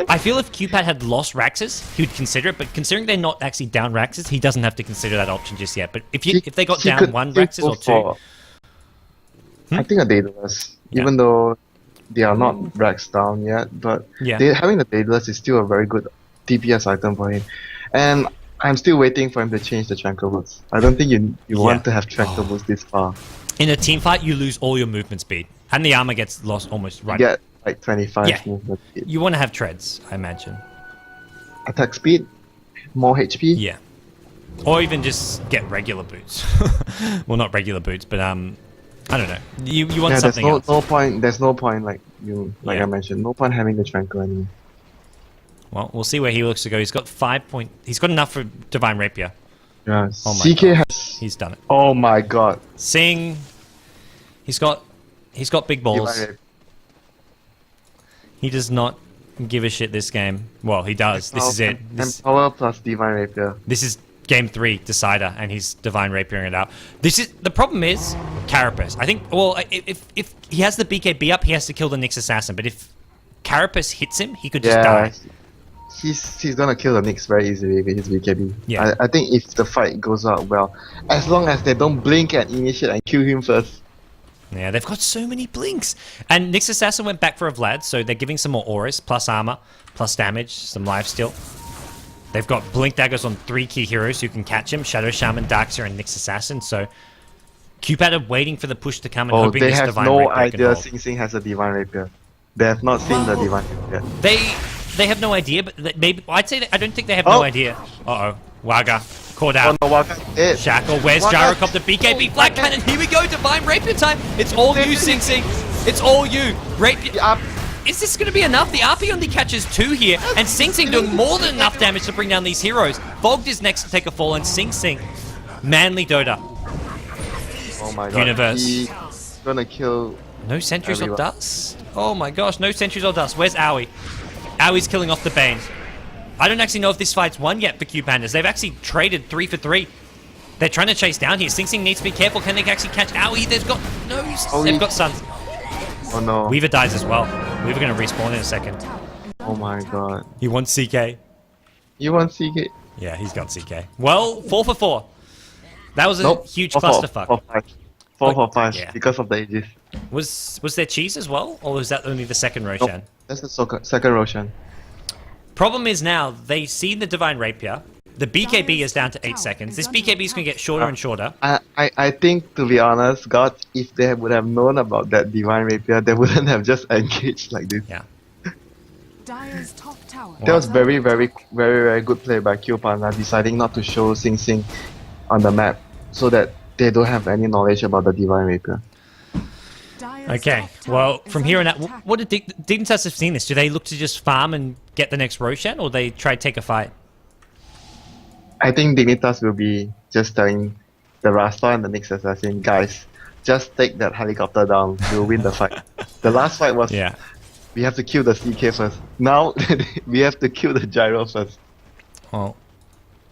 I feel if QPad had lost Raxus, he would consider it. But considering they're not actually down Raxus, he doesn't have to consider that option just yet. But if they got down 1 Raxus or 2, I think a Daedalus, even though they are not Rax down yet, but having the Daedalus is still a very good DPS item for him. And I'm still waiting for him to change the Tranquil Boots. I don't think you want to have Tranquil Boots this far. In a team fight, you lose all your movement speed, and the armor gets lost almost right. You get like 25 movement speed. You want to have treads, I imagine. Attack speed, more HP. Yeah, or even just get regular boots. Well, not regular boots, but I don't know. You want something else. There's no point like I mentioned. No point having the Tranquil anymore. Well, we'll see where he looks to go. He's got He's got enough for Divine Rapier. Yeah. Oh my CK God. has. He's done it. Oh my God. Sing. He's got big balls. He does not give a shit this game. Well, he does. This is it. Empower plus Divine Rapier. This is game 3 decider, and he's Divine Rapiering it out. The problem is Carapace. I think, well, if he has the BKB up, he has to kill the Nyx Assassin, but if Carapace hits him, he could just die. He's gonna kill the Nyx very easily with his BKB. Yeah. I think if the fight goes out well, as long as they don't blink and initiate and kill him first. Yeah, they've got so many blinks. And Nyx Assassin went back for a Vlad, so they're giving some more auras, plus armor, plus damage, some lifesteal. They've got blink daggers on 3 key heroes who can catch him, Shadow Shaman, Darkseer, and Nyx Assassin, so QPad are waiting for the push to come and hoping they this have Divine no Rapier can idea hold. Sing Sing has a Divine Rapier. They have not seen the Divine Rapier. They have no idea, but maybe I'd say I don't think they have no idea. Uh-oh. Waga. Caught out. Oh no, Waka. Shackle, where's Waka. Gyrocopter? BKB, Black Cannon, here we go, Divine Rapier time! It's all you, Sing Sing! It's all you! Rapier... Is this going to be enough? The RP only catches 2 here, and Sing Sing doing more than enough damage to bring down these heroes. Vogged is next to take a fall, and Sing Sing. Manly Dota. Oh my god. Universe. He's gonna kill... No sentries or everyone. dust? Oh my gosh, no sentries or dust. Where's Owie? Owie's killing off the Bane. I don't actually know if this fight's won yet for QPandas. They've actually traded 3 for 3. They're trying to chase down here. Sing Sing needs to be careful. Can they actually catch Owie? They've got no... They've got Suns. Oh no. Weaver dies as well. Weaver going to respawn in a second. Oh my god. He wants CK. You want CK? Yeah, he's got CK. Well, 4 for 4. That was a Nope. huge 4 clusterfuck. 4 for 5 yeah. because of the ages. Was there cheese as well? Or was that only the second Roshan? Nope. That's the second Roshan. Problem is now, they see the Divine Rapier. The BKB is down to 8 seconds. This BKB is going to get shorter and shorter. I think, to be honest, God, if they would have known about that Divine Rapier, they wouldn't have just engaged like this. Yeah. Dire's top tower. That was very, very, very, very good play by QPanda, deciding not to show Sing Sing on the map so that they don't have any knowledge about the Divine Rapier. Okay, well, from here on out, what did Dignitas have seen this? Do they look to just farm and get the next Roshan, or they try to take a fight? I think Dignitas will be just telling the Rasta and the Nyx Assassin, guys, just take that helicopter down, we'll win the fight. The last fight was, Yeah. we have to kill the CK first. Now, we have to kill the Gyro first. Well,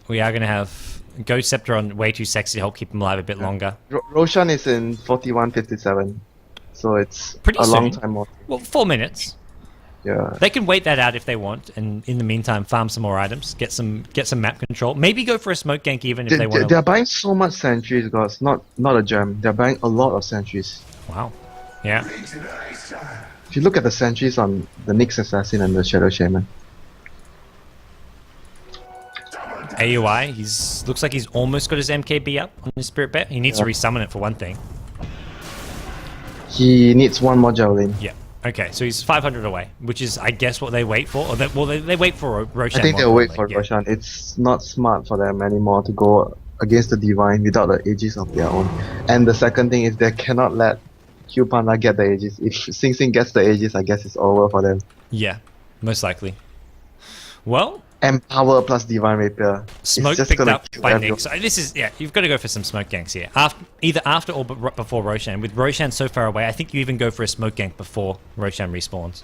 we are going to have Ghost Scepter on way too sexy to help keep him alive a bit longer. Roshan is in 41:57, so it's Pretty a soon. long time more. Well, 4 minutes. Yeah. They can wait that out if they want, and in the meantime, farm some more items, get some map control. Maybe go for a smoke gank even if they want They're to. buying so much sentries, guys. Not a gem. They're buying a lot of sentries. Wow. Yeah. If you look at the sentries on the Nyx Assassin and the Shadow Shaman, AUI, looks like he's almost got his MKB up on his Spirit Bet. He needs to resummon it for one thing. he needs one more javelin. Yeah. Okay, so he's 500 away, which is, I guess, what they wait for. Or they wait for Roshan. I think more they'll wait probably, for Roshan. It's not smart for them anymore to go against the Divine without the Aegis of their own. And the second thing is they cannot let QPanda get the Aegis. If Sing Sing gets the Aegis, I guess it's over for them. Yeah, most likely. Well, Empower plus Divine Rapier. It's smoke just picked gonna up kill by everyone. Nick. So this is, yeah, you've got to go for some smoke ganks here. Either after or before Roshan. With Roshan so far away, I think you even go for a smoke gank before Roshan respawns.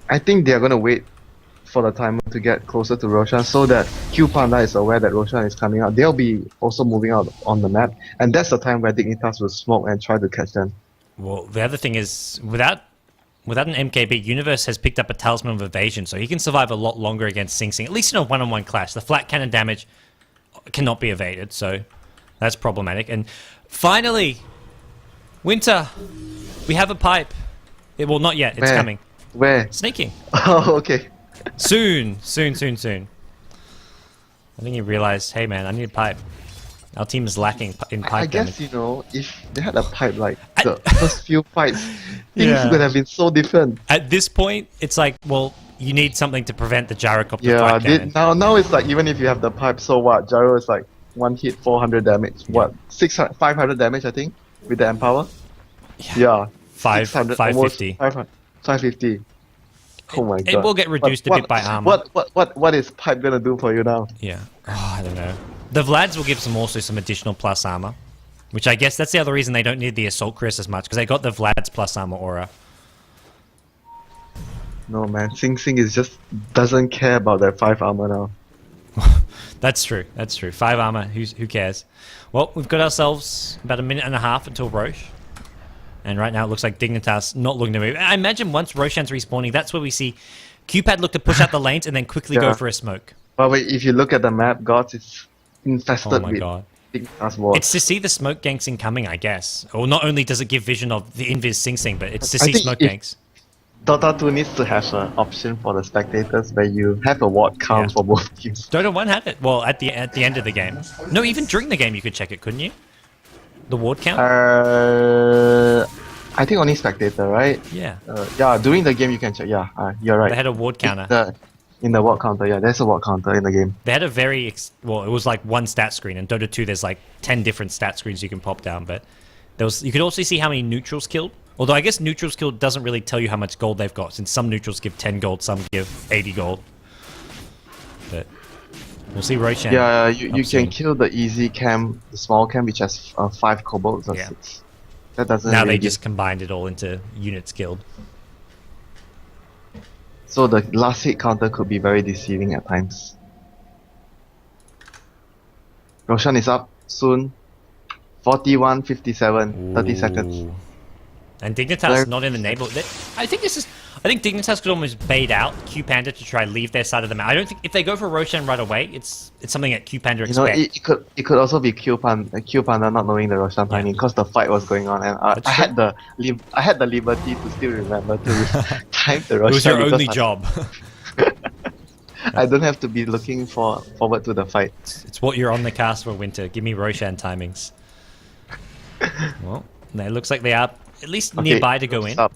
I think they're gonna wait for the timer to get closer to Roshan so that QPanda is aware that Roshan is coming out. They'll be also moving out on the map, and that's the time where Dignitas will smoke and try to catch them. Well, the other thing is, without an MKB, Universe has picked up a Talisman of Evasion, so he can survive a lot longer against Sing Sing, at least in a one-on-one clash. The flat cannon damage cannot be evaded, so that's problematic. And finally, Winter, we have a pipe. Well, not yet. It's Where? coming. Where? Sneaking. Oh, okay. Soon. I think he realized, hey man, I need a pipe. Our team is lacking in pipe I guess, damage. you know, if they had a pipe like the first few fights, things Yeah. would have been so different. At this point, it's like, well, you need something to prevent the gyrocopter Yeah, flat cannon. now it's like even if you have the pipe, so what? Gyro is like one hit, 400 damage. What? 500 damage, I think, with the Empower. Yeah. 600, 550. almost 550. Oh my god. It will get reduced a bit by armor. What is pipe gonna do for you now? Yeah. Oh, I don't know. The Vlads will give some additional plus armor, which I guess that's the other reason they don't need the Assault Chris as much, because they got the Vlad's plus armor aura. No man, Sing Sing is just doesn't care about that 5 armor now. That's true. That's true. 5 armor. Who cares? Well, we've got ourselves about a minute and a half until Roche. And right now it looks like Dignitas not looking to move. I imagine once Roshan's respawning, that's where we see QPad look to push out the lanes and then quickly go for a smoke. But wait, if you look at the map, gods, it's infested Oh my with god. Dignitas wards. It's to see the smoke ganks incoming, I guess. Or not only does it give vision of the invis Sing Sing, but it's to I see think smoke if- ganks. Dota 2 needs to have an option for the spectators where you have a ward count Yeah. for both teams. Dota 1 had it. Well, at the end of the game. No, even during the game you could check it, couldn't you? The ward count? I think only spectator, right? Yeah. Yeah, during the game you can check. Yeah, you're right. They had a ward counter. In the ward counter, yeah, there's a ward counter in the game. They had a very... well, it was like one stat screen. In Dota 2 there's like 10 different stat screens you can pop down, but you could also see how many neutrals killed. Although I guess neutrals killed doesn't really tell you how much gold they've got, since some neutrals give 10 gold, some give 80 gold. But we'll see Roshan. Yeah, you can soon. kill the easy camp, the small camp, which has 5 kobolds or Yeah. 6. That doesn't Now really they just combined it all into units killed. So the last hit counter could be very deceiving at times. Roshan is up soon. 41, 57, 30 seconds. Ooh. And Dignitas not in the neighborhood. I think Dignitas could almost bait out QPanda to try leave their side of the map. I don't think if they go for Roshan right away, it's something that QPanda You know, expect. it could also be QPanda not knowing the Roshan timing because the fight was going on, and I had the liberty to still remember to time the Roshan. It was your because only job. I don't have to be looking forward to the fight. It's what you're on the cast for, Winter. Give me Roshan timings. Well, it looks like they are at least nearby to go in. Up.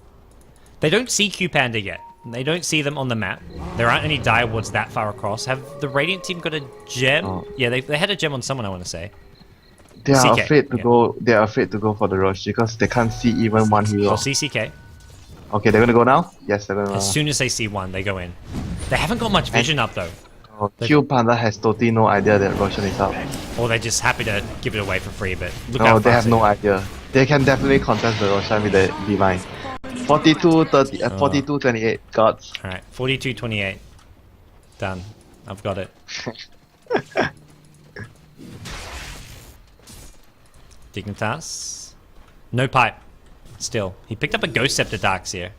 They don't see QPanda yet. They don't see them on the map. There aren't any dire wards that far across. Have the Radiant team got a gem? Oh. Yeah, they had a gem on someone, I want to say. They are CK, afraid to yeah. go. They are afraid to go for the rush because they can't see even one hero. Well, CCK. Okay, they're gonna go now. Yes, they're gonna. As soon as they see one, they go in. They haven't got much vision up though. QPanda has totally no idea that Roshan is up. Or they're just happy to give it away for free, but look No, how they fast have no idea. They can definitely contest the Roshan with the Divine. 42-28 gods. Alright, 42-28. Done. I've got it. Dignitas. No pipe. Still. He picked up a Ghost Scepter Darkseer.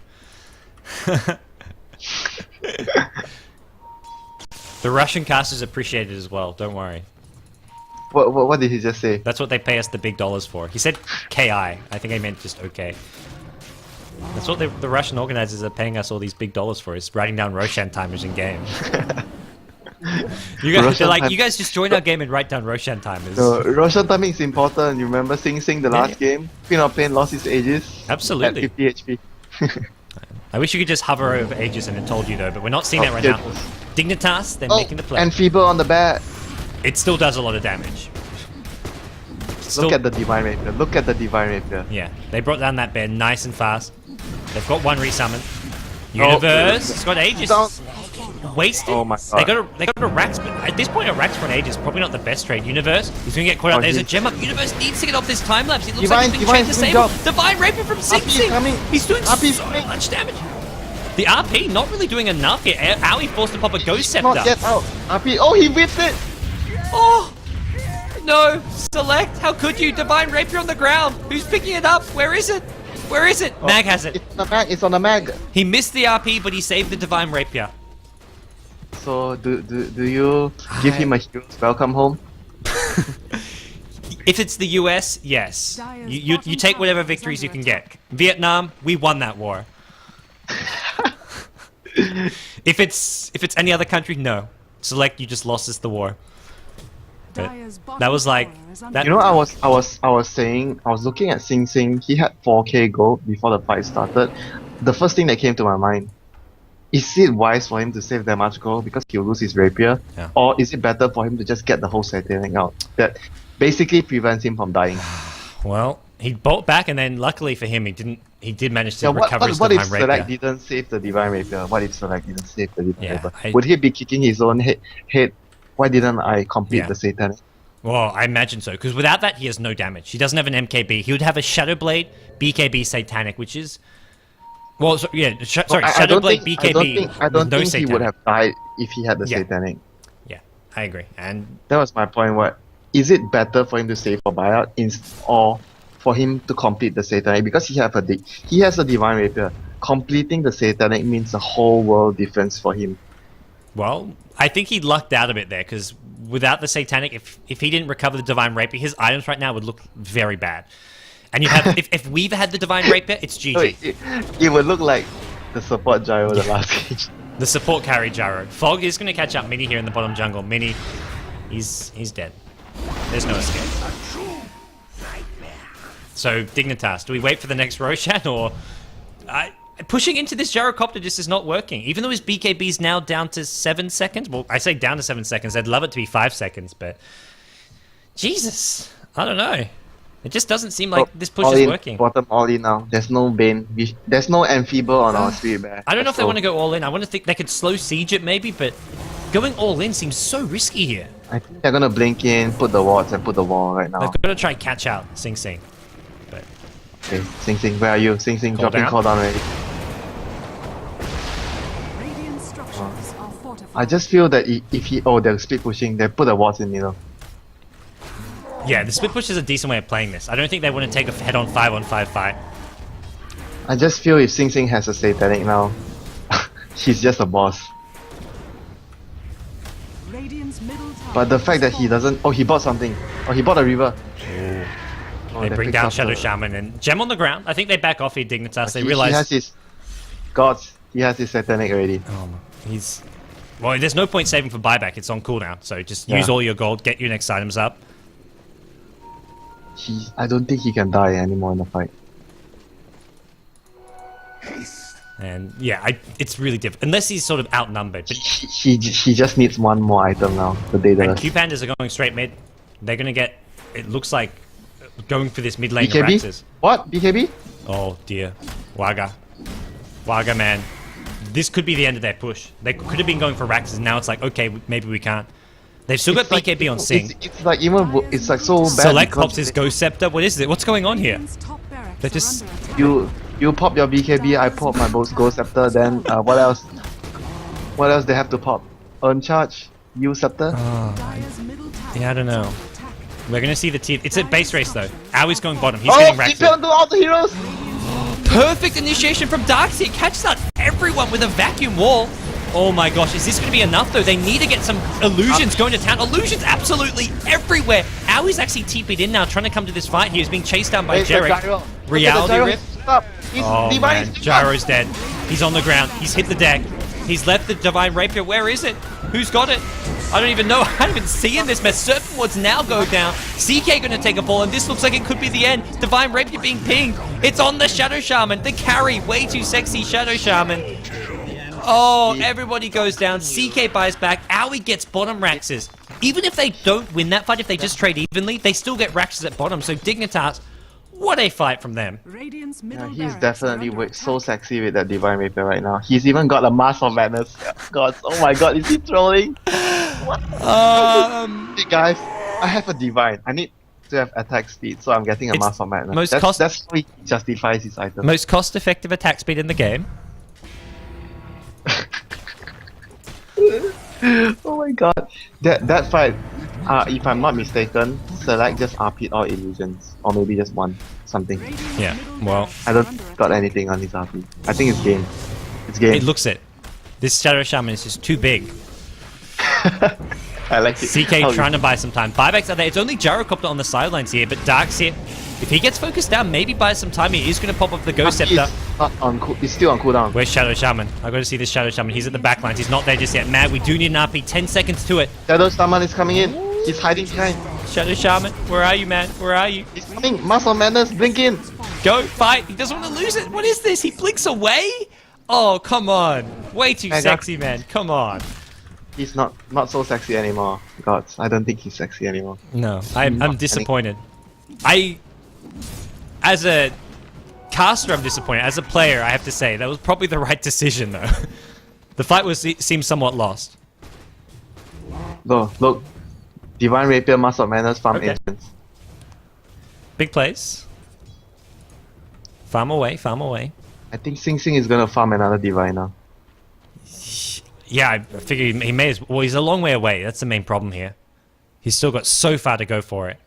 The Russian casters appreciate it as well, don't worry. What did he just say? That's what they pay us the big dollars for. He said KI. I think I meant just okay. That's what the Russian organizers are paying us all these big dollars for, is writing down Roshan timers in game. They're like, you guys just join our game and write down Roshan timers. No, Roshan timing is important. You remember Sing Sing the last game? Queen of Pain lost his Aegis. Absolutely. At 50 HP. I wish you could just hover over Aegis and it told you though, but we're not seeing that right now. Dignitas, they're making the play. And Feeble on the bat. It still does a lot of damage. Look at the Divine Rapier. Look at the Divine Rapier. Yeah, they brought down that bear nice and fast. They've got one resummon. Universe, it's got Aegis. Wasted. Oh my god. They got a Rax, but at this point a Rax for an Aegis is probably not the best trade. Universe, he's gonna get caught out. There's a gem up. Universe needs to get off this time lapse. It looks like he's been chained to save him. Divine Rapier from Sing Sing. He's doing so much damage. The RP not really doing enough here. Owie forced to pop a Ghost Scepter. Not yet out. RP. Oh, he whipped it. Oh! No! Select! How could you? Divine Rapier on the ground! Who's picking it up? Where is it? Where is it? Mag has it. It's on the mag. It's on the mag. He missed the RP, but he saved the Divine Rapier. So, do you give him a hero's welcome home? If it's the US, yes. You take whatever victories you can get. Vietnam, we won that war. If it's any other country, no. Select, you just lost us the war. But that was like that. You know, I was saying, I was looking at Sing Sing. He had 4k gold before the fight started. The first thing that came to my mind: is it wise for him to save that much gold because he'll lose his rapier, Yeah. or is it better for him to just get the whole Satanic out? That basically prevents him from dying. Well, he bolt back, and then luckily for him, he did manage to recover his what if Divine Select Rapier. didn't save the Divine Rapier? What if Select didn't save the Divine Yeah, Rapier? Would he be kicking his own head? Why didn't I complete Yeah. the Satanic? Well, I imagine so, because without that, he has no damage. He doesn't have an MKB. He would have a Shadow Blade, BKB, Satanic, which is... Well, so, yeah, sorry, I Shadow don't Blade, think- BKB, I don't with no think he Satanic. would have died if he had the Yeah. Satanic. Yeah. I agree. And That was my point. What is it better for him to stay for buyout or for him to complete the satanic? Because he has a divine rapier. Completing the satanic means a whole world difference for him. well, I think he lucked out a bit there because without the satanic, if he didn't recover the divine rapier, his items right now would look very bad. And you have if we've had the divine rapier, it's GG. So it would look like the support gyro the last game. The support carry gyro. Fog is going to catch up Mini here in the bottom jungle. Mini, he's dead. There's no escape. So Dignitas, do we wait for the next Roshan or pushing into this gyrocopter just is not working? Even though his BKB is now down to 7 seconds. Well, I say down to 7 seconds. I'd love it to be 5 seconds, but Jesus, I don't know. It just doesn't seem like this push is working. Bottom all in now. There's no Bane. There's no Amphibo on our Spirit Bear. I don't know if they want to go all in. I want to think they could slow siege it maybe, but going all in seems so risky here. I think they're gonna blink in, put the wards, and put the wall right now. They've got to try and catch out Sing Sing. But Okay, Sing, where are you? Sing, dropping down. call down already. Radiant structures are fortified. I just feel that they're split pushing, they put the wards in middle. yeah, the split push is a decent way of playing this. I don't think they want to take a head-on 5-on-5 fight. I just feel if Sing has a satanic now, he's just a boss. Radiant's middle tower But the fact that he doesn't... Oh, he bought something. Oh, he bought a river. Oh, They bring picks down up Shadow the- Shaman and Gem on the ground. I think they back off here, Dignitas. They He realize... has his... Gods. He has his satanic already. he's... Well, there's no point saving for buyback. It's on cooldown. So just use Yeah. all your gold, get your next items up. I don't think he can die anymore in the fight. And yeah, it's really difficult. Unless he's sort of outnumbered. But He just needs one more item now. The and Daedalus. QPandas are going straight mid. They're going to get... It looks like going for this mid lane BKB? Araxes. What? BKB? Oh dear. Waga, man. This could be the end of their push. They could have been going for Raxes. Now it's like, okay, maybe we can't. They've still got It's like- BKB on Sing. It's like even... It's like so bad. Select because pops his Ghost Scepter. What is it? What's going on here? Radiant's top barracks They're are just- under attack. You pop your BKB, I pop my Ghost Scepter, then what else? What else they have to pop? Earn charge? Use Scepter? Dire's middle tower Yeah, I don't know. is under attack. We're going to see the teeth. It's at base race, though. Aui's going bottom. He's Oh, getting he Raxes. fell into all the heroes! Perfect initiation from Darkseid. It catches out everyone with a vacuum wall. Oh my gosh, is this going to be enough though? They need to get some illusions going to town. Illusions absolutely everywhere. Aui's actually TP'd in now, trying to come to this fight. He is being chased down by Where's the Jerick. gyro? Reality Look at the gyro, Rip. he's up. He's Oh Divine man, is Gyro's dead. He's on the ground. He's hit the deck. He's left the Divine Rapier. Where is it? Who's got it? I don't even know. I don't even see in this mess. Serpent Wards now go down. CK gonna take a fall, and this looks like it could be the end. Divine Rapier being pinged. It's on the Shadow Shaman. The carry. Way too sexy Shadow Shaman. Oh, everybody goes down. CK buys back. Aoi gets bottom Raxes. Even if they don't win that fight, if they just trade evenly, they still get Raxes at bottom. So Dignitas, what a fight from them. Radiant's Yeah, middle he's barracks are definitely under so attack. sexy with that Divine Rapier right now. He's even got a Mask of Madness. God, oh my god, is he trolling? What? Hey guys, I have a Divine. I need to have attack speed, so I'm getting a It's Mask of Madness. most That's, cost- that's how he justifies his item. Most cost-effective attack speed in the game. Oh my god. That fight, if I'm not mistaken, Select just RP'd all illusions. Or maybe just one. Something. Radiant's Yeah, middle well, barracks I are don't under got attack. anything on his RP. I think it's game. It's game. It looks it. This Shadow Shaman is just too big. I like it. CK trying to buy some time. Buybacks are there. It's only Gyrocopter on the sidelines here, but Dark's here. If he gets focused down, maybe buy some time. He is going to pop up the Ghost Scepter. He's still on cooldown. Where's Shadow Shaman? I got to see this Shadow Shaman. He's at the back lines. He's not there just yet. Mad, we do need an RP. 10 seconds to it. Shadow Shaman is coming in. He's hiding behind. Shadow Shaman, where are you, man? Where are you? He's coming. Muscle Madness, blink in. Go, fight. He doesn't want to lose it. What is this? He blinks away? Oh, come on. Way too I got- sexy, man. Come on. He's not so sexy anymore. God, I don't think he's sexy anymore. No, I'm disappointed. As a caster, I'm disappointed. As a player, I have to say, that was probably the right decision, though. The fight seemed somewhat lost. Look. Divine Rapier, Muscle Madness, farm Okay. agents. Big place. Farm away, farm away. I think Sing Sing is gonna farm another Divine now. Yeah, I figure he may as well. He's a long way away. That's the main problem here. He's still got so far to go for it.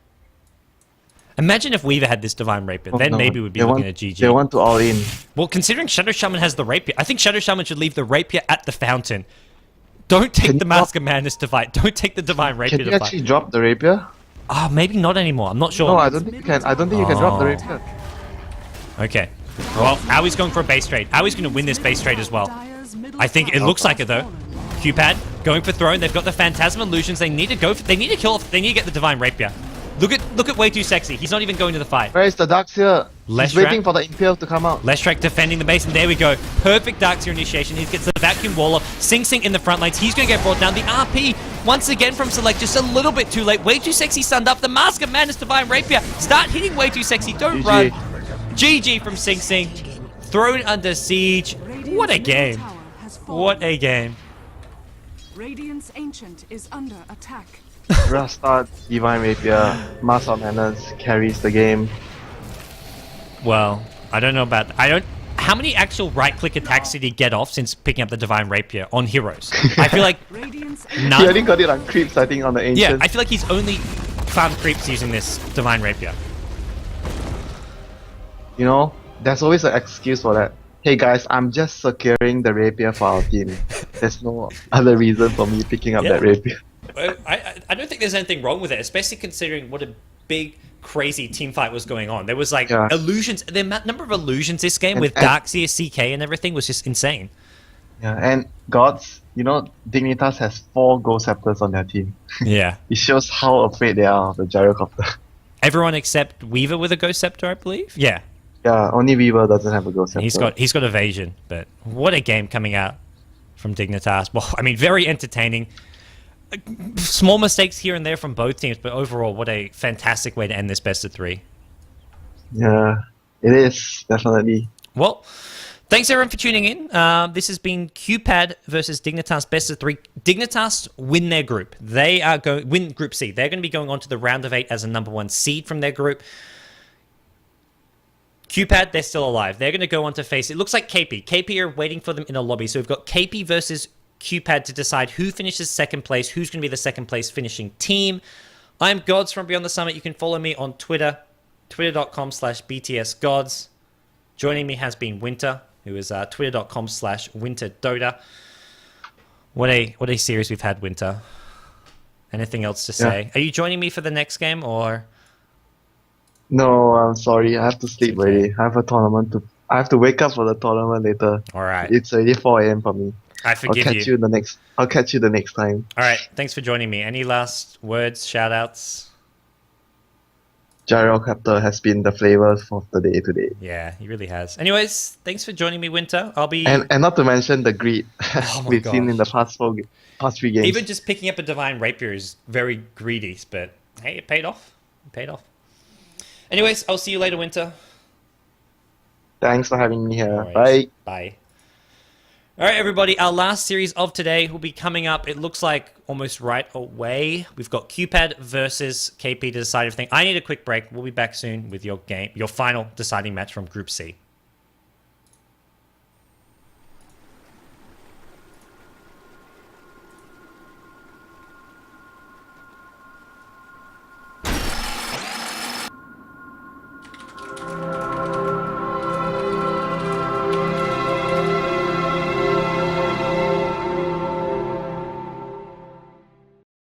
Imagine if Weaver had this Divine Rapier. Then maybe we'd be looking at GG. They want to all in. Well, considering Shadow Shaman has the Rapier, I think Shadow Shaman should leave the Rapier at the fountain. Don't take the Mask of Madness to fight. Don't take the Divine Rapier Can to you fight. actually drop the rapier? Ah, maybe not anymore. I'm not sure. No, I don't think you can. I don't think you can drop the rapier. Okay. Well, Aui's going for a base trade. Aui's going to win this base trade as well. I think it looks like it though. QPad going for throne. They've got the Phantasm Illusions. They need to go. They need to kill off. They need to get the Divine Rapier. Look at Way Too Sexy. He's not even going to the fight. Where is the Darkseer? He's waiting for the Impale to come out. Leshrac defending the base, and there we go. Perfect Darkseer initiation. He gets the Vacuum Wall off. Sing Sing in the front lanes. He's going to get brought down. The RP, once again from Select, just a little bit too late. Way Too Sexy stunned up. The Mask of Madness Divine Rapier. Start hitting Way Too Sexy. Don't run. GG from Sing Sing. Thrown under siege. What a game. What a game. Radiant's Ancient is under attack. Rasta, Divine Rapier, Mask of Madness carries the game. Well, I don't know about... How many actual right-click attacks did he get off since picking up the Divine Rapier on heroes? I feel like none. He only got it on creeps, I think, on the Ancient. Yeah, I feel like he's only farmed creeps using this Divine Rapier. You know, there's always an excuse for that. Hey guys, I'm just securing the Rapier for our team. There's no other reason for me picking up that Rapier. I don't think there's anything wrong with it, especially considering what a big, crazy team fight was going on. There was like illusions. The number of illusions this game with Darkseer, CK, and everything was just insane. Yeah, and gods, you know, Dignitas has 4 Ghost Scepters on their team. Yeah. It shows how afraid they are of the Gyrocopter. Everyone except Weaver with a Ghost Scepter, I believe. Yeah. Yeah, only Weaver doesn't have a Ghost Scepter. He's got evasion, but what a game coming out from Dignitas. Well, I mean, very entertaining. Small mistakes here and there from both teams, but overall, what a fantastic way to end this best of 3. Yeah, it is, definitely. Well, thanks everyone for tuning in. This has been QPad versus Dignitas best of 3. Dignitas win their group. They are win Group C. They're going to be going on to the round of 8 as a #1 seed from their group. QPad, they're still alive. They're going to go on to face, it looks like KP. KP are waiting for them in a lobby. So we've got KP versus QPad to decide who finishes second place, who's going to be the second place finishing team. I'm Gods from Beyond the Summit. You can follow me on Twitter, twitter.com/BTSGods. Joining me has been Winter, who is twitter.com/WinterDota. What a series we've had, Winter. Anything else to say? Yeah. Are you joining me for the next game, or...? No, I'm sorry. I have to sleep already. I have a tournament I have to wake up for the tournament later. All right. It's already 4 a.m. for me. I forgive you. I'll catch you the next time. All right. Thanks for joining me. Any last words, shout-outs? Gyrocopter has been the flavor of the day today. Yeah, he really has. Anyways, thanks for joining me, Winter. I'll be... And not to mention the greed we've seen in the past 3 games. Even just picking up a Divine Rapier is very greedy, but hey, it paid off. It paid off. Anyways, I'll see you later, Winter. Thanks for having me here. Always. Bye. Bye. All right, everybody. Our last series of today will be coming up. It looks like almost right away. We've got QPad versus KP to decide everything. I need a quick break. We'll be back soon with your final deciding match from Group C.